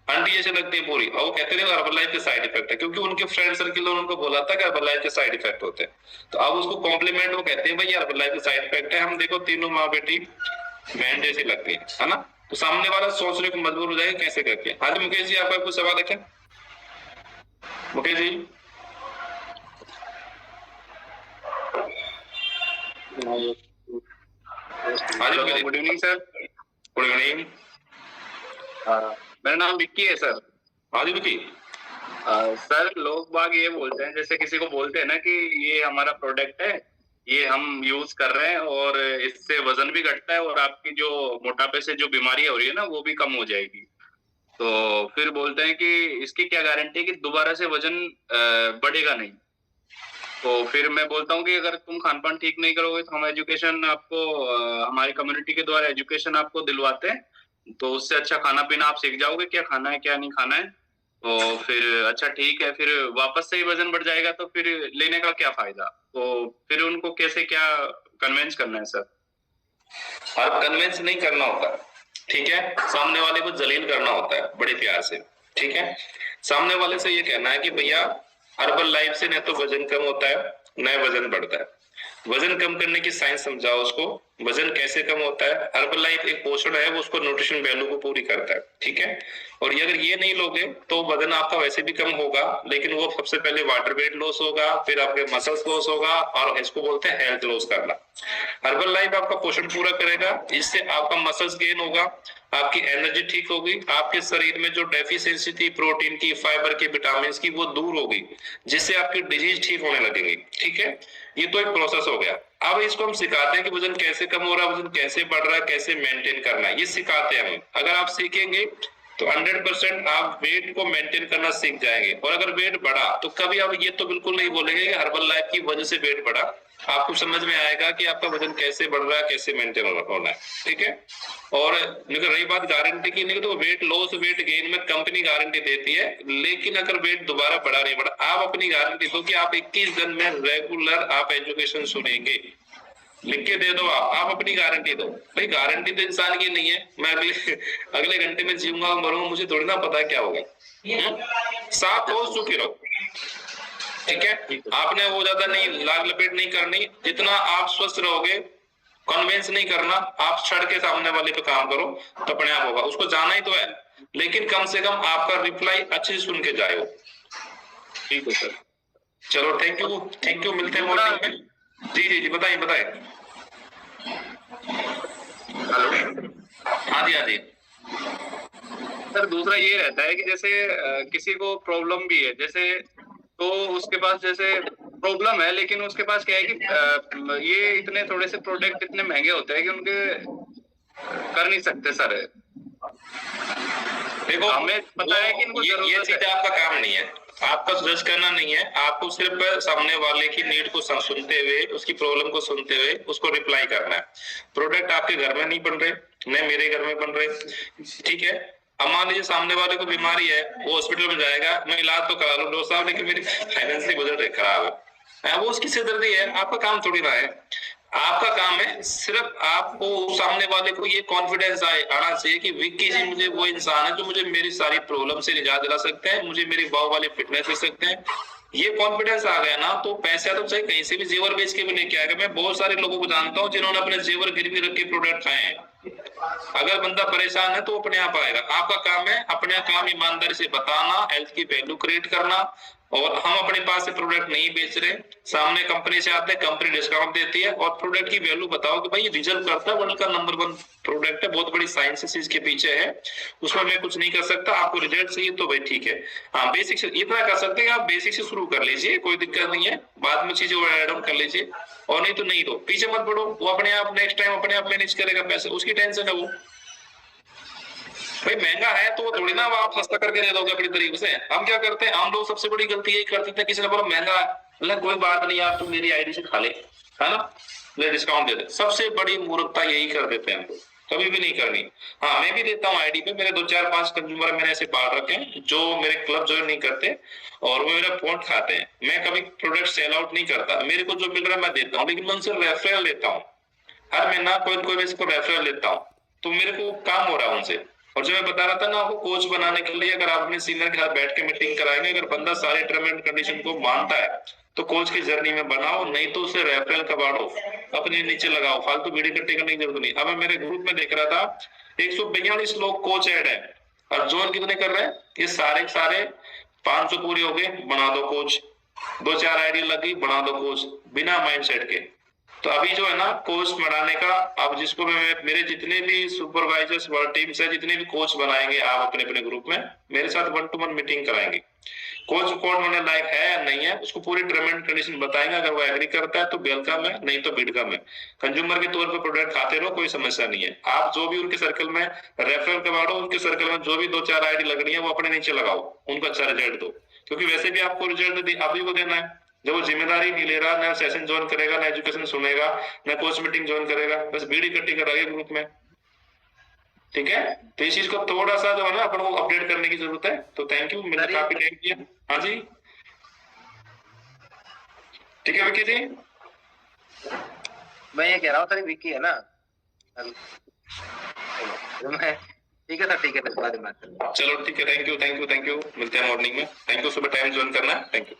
आंटी जैसे लगती है पूरी, और वो कहते थे हर्बल लाइफ के साइड इफेक्ट है, क्योंकि उनके फ्रेंड सर्किल ने उनको बोला था कि हर्बल लाइफ के साइड इफेक्ट होते हैं। तो अब उसको कॉम्प्लीमेंट वो कहते हैं, भाई हर्बल लाइफ के साइड इफेक्ट है, हम देखो तीनों माँ बेटी बहन जैसी लगती है ना? तो सामने वाला सोचने को मजबूर हो जाएगा कैसे करके। हाँ जी मुकेश जी, आपका कुछ सवाल है? मुकेश जी, हाँ जी, good evening sir. Good evening. मेरा नाम विक्की है सर। हाँ जी विक्की। सर लोग बाग ये बोलते हैं, जैसे किसी को बोलते हैं ना कि ये हमारा प्रोडक्ट है, ये हम यूज कर रहे हैं और इससे वजन भी घटता है और आपकी जो मोटापे से जो बीमारी हो रही है ना, वो भी कम हो जाएगी। तो फिर बोलते हैं कि इसकी क्या गारंटी है कि दोबारा से वजन बढ़ेगा नहीं। तो फिर मैं बोलता हूँ कि अगर तुम खान पान ठीक नहीं करोगे तो हम एजुकेशन आपको हमारी कम्युनिटी के द्वारा एजुकेशन आपको दिलवाते हैं, तो उससे अच्छा खाना पीना आप सीख जाओगे, क्या खाना है क्या नहीं खाना है। तो फिर अच्छा ठीक है, फिर वापस से ही वजन बढ़ जाएगा तो फिर लेने का क्या फायदा। तो फिर उनको कैसे क्या कन्विंस करना है सर? और कन्विंस नहीं करना होता, ठीक है, सामने वाले को जलील करना होता है बड़े प्यार से, ठीक है। सामने वाले से ये कहना है कि भैया हर्बल लाइफ से न तो वजन कम होता है न वजन बढ़ता है, वजन कम करने की साइंस समझाओ उसको, वजन कैसे कम होता है। हर्बल लाइफ एक पोषण है, वो उसको न्यूट्रिशन वैल्यू को पूरी करता है, ठीक है। और ये अगर ये नहीं लोगे तो वजन आपका वैसे भी कम होगा, लेकिन वो सबसे पहले वाटर वेट लॉस होगा, फिर आपके मसल्स लॉस होगा, और इसको बोलते हैं हेल्थ लॉस करना। हर्बल लाइफ आपका पोषण पूरा करेगा, इससे आपका मसल्स गेन होगा, आपकी एनर्जी ठीक होगी, आपके शरीर में जो डेफिशिएंसी थी प्रोटीन की, फाइबर की, विटामिन की, वो दूर होगी, जिससे आपकी डिजीज ठीक होने लगेगी, ठीक है। ये तो एक प्रोसेस हो गया। अब इसको हम सिखाते हैं कि वजन कैसे कम हो रहा है, वजन कैसे बढ़ रहा है, कैसे मेंटेन करना है, ये सिखाते हैं हम। अगर आप सीखेंगे तो 100% आप वेट को मेंटेन करना सीख जाएंगे। और अगर वेट बढ़ा तो कभी आप ये तो बिल्कुल नहीं बोलेंगे कि हर्बल लाइफ की वजह से वेट बढ़ा, आपको समझ में आएगा कि आपका वजन कैसे बढ़ रहा है, कैसे मेंटेन होना है, ठीक है। और लेकिन रही बात गारंटी की, नहीं तो वेट लॉस वेट गेन में कंपनी गारंटी देती है, लेकिन अगर वेट दोबारा बढ़ा नहीं बढ़ा, आप अपनी गारंटी दो कि आप 21 दिन में रेगुलर आप एजुकेशन सुनेंगे, लिख के दे दो। आप अपनी गारंटी दो। भाई गारंटी तो इंसान की नहीं है, मैं अगले घंटे में जीऊंगा मरूंगा, मुझे थोड़ी ना पता है क्या होगा। साफ हो चुके रहो, ठीक है। आपने वो ज्यादा नहीं लाग लपेट नहीं करनी, जितना आप स्वस्थ रहोगे, कन्विंस नहीं करना, आप छड़ के सामने वाले पे काम करो तो अपने आप होगा। उसको जाना ही तो है, लेकिन कम से कम आपका रिप्लाई अच्छे से सुन के जाए। ठीक है सर, चलो थैंक यू, मिलते हैं मॉर्निंग में। जी बताइए। हेलो। हाँ जी सर दूसरा ये रहता है कि जैसे किसी को प्रॉब्लम भी है, जैसे तो उसके पास जैसे प्रॉब्लम है, लेकिन उसके पास क्या है कि ये इतने थोड़े से प्रोडक्ट इतने महंगे होते हैं कि उनके कर नहीं सकते सर। देखो हमें पता है कि इनको ये चीज आपका काम नहीं है, आपका जज करना नहीं है, आपको सिर्फ सामने वाले की नीड को सुनते हुए, उसकी प्रॉब्लम को सुनते हुए उसको रिप्लाई करना है। प्रोडक्ट आपके घर में नहीं बन रहे, न मेरे घर में बन रहे, ठीक है। अब मान लीजिए सामने वाले को बीमारी है, वो हॉस्पिटल में जाएगा, मैं इलाज तो करा लूं डॉक्टर साहब, लेकिन मेरी फाइनेंशियल बजट खराब है, वो उसकी सिरदर्दी है, आपका काम थोड़ी ना है। आपका काम है सिर्फ आपको सामने वाले को ये कॉन्फिडेंस आना चाहिए कि विक्की जी मुझे वो इंसान है जो मुझे मेरी सारी प्रॉब्लम से निजात दिला सकते हैं, मुझे मेरी बाव वाली फिटनेस दे सकते हैं। ये कॉन्फिडेंस आ गया ना, तो पैसा तो चाहे कहीं से भी जेवर बेच के भी लेके आएगा। मैं बहुत सारे लोगों को जानता हूँ जिन्होंने अपने जेवर गिरवी रख के प्रोडक्ट खाए हैं। अगर बंदा परेशान है तो अपने आप आएगा। आपका काम है अपने काम ईमानदारी से बताना, हेल्थ की वैल्यू क्रिएट करना। और हम अपने पास से प्रोडक्ट नहीं बेच रहे, सामने कंपनी से आते हैं, कंपनी डिस्काउंट देती है और प्रोडक्ट की वैल्यू बताओ कि भाई ये रिजल्ट करता है, वर्ल्ड का नंबर 1 प्रोडक्ट है, बहुत बड़ी साइंस इसके पीछे है, उसमें मैं कुछ नहीं कर सकता। आपको रिजल्ट चाहिए तो भाई ठीक है, हाँ बेसिक से इतना कर सकते हैं, आप बेसिक से शुरू कर लीजिए, कोई दिक्कत नहीं है, बाद में चीजें ऐड ऑन कर लीजिए। और नहीं तो नहीं दो, पीछे मत पड़ो, वो अपने आप नेक्स्ट टाइम अपने आप मैनेज करेगा पैसे, उसकी टेंशन है वो। भाई महंगा है तो वो थोड़ी ना आप सस्ता करके दे दोगे अपनी तरीके से। हम क्या करते हैं, हम लोग सबसे बड़ी गलती यही करते थे, किसी ने बोला महंगा है, कोई बात नहीं यार, तुम मेरी आईडी से खा ले, है ना, ले डिस्काउंट दे दे। सबसे बड़ी मूर्खता यही कर देते हैं हम लोग, कभी भी नहीं करनी। हाँ मैं भी देता हूँ आईडी पे, मेरे 2-4-5 कंज्यूमर मैंने ऐसे पाल रखे हैं जो मेरे क्लब ज्वाइन नहीं करते और वो मेरा पॉइंट खाते हैं। मैं कभी प्रोडक्ट सेल आउट नहीं करता, मेरे को जो मिल रहा है मैं देता हूँ, लेकिन मैं उनसे रेफरल लेता हूँ, हर महीना कोई कोई मैं इसको रेफरल लेता हूँ, तो मेरे को काम हो रहा है उनसे। और जो मैं बता रहा था ना आपको, कोच बनाने के लिए अगर आप अपने सीनियर के साथ बैठ के मीटिंग कराएंगे, अगर बंदा सारे टर्म एंड कंडीशन को मानता है तो कोच की जर्नी में बनाओ, नहीं तो उसे रेफरल का बांटो, अपने नीचे लगाओ, फालतू बीड़ी इकट्ठी करने की जरूरत नहीं। अब मैं मेरे ग्रुप में देख रहा था 142 लोग कोच ऐड है और जोन कितने कर रहे हैं, ये सारे 500 पूरे हो गए, बना दो कोच, 2-4 आईडी लग गई, बना दो कोच, बिना माइंडसेट के। तो अभी जो है ना कोच बढ़ाने का, अब जिसको मेरे जितने भी सुपरवाइजर्स टीम्स है, जितने भी कोच बनाएंगे आप अपने अपने ग्रुप में, मेरे साथ 1-to-1 मीटिंग कराएंगे। कोच कौन होने लायक है या नहीं है उसको पूरी टर्म एंड कंडीशन बताएंगे, अगर वो एग्री करता है तो वेलकम है, नहीं तो बिडकम है। कंज्यूमर के तौर पर प्रोडक्ट खाते रहो, कोई समस्या नहीं है। आप जो भी उनके सर्कल में रेफरल करवाओ, उनके सर्कल में जो भी 2-4 आईडी लग रही है वो अपने नीचे लगाओ, उनको अच्छा रिजल्ट दो, क्योंकि वैसे भी आपको रिजल्ट अभी वो देना है। जब वो जिम्मेदारी नहीं ले रहा, ना सेशन ज्वाइन करेगा, ना एजुकेशन सुनेगा, ना कोच मीटिंग ज्वाइन करेगा, बस बीड़ी इकट्ठी कराएगा ग्रुप में, ठीक है। तो इस चीज को थोड़ा सा जो है ना अपन को अपडेट करने की जरूरत है। तो थैंक यू, मैंने काफी टाइम दिया। हाँ जी ठीक है विक्की जी, मैं ये कह रहा हूँ सर, विक्की है ना, ठीक है सर, ठीक है सर, बाद में बात करते हैं। चलो ठीक है, थैंक यू, मिलते हैं मॉर्निंग में। थैंक यू, सुबह टाइम ज्वाइन करना है, थैंक यू।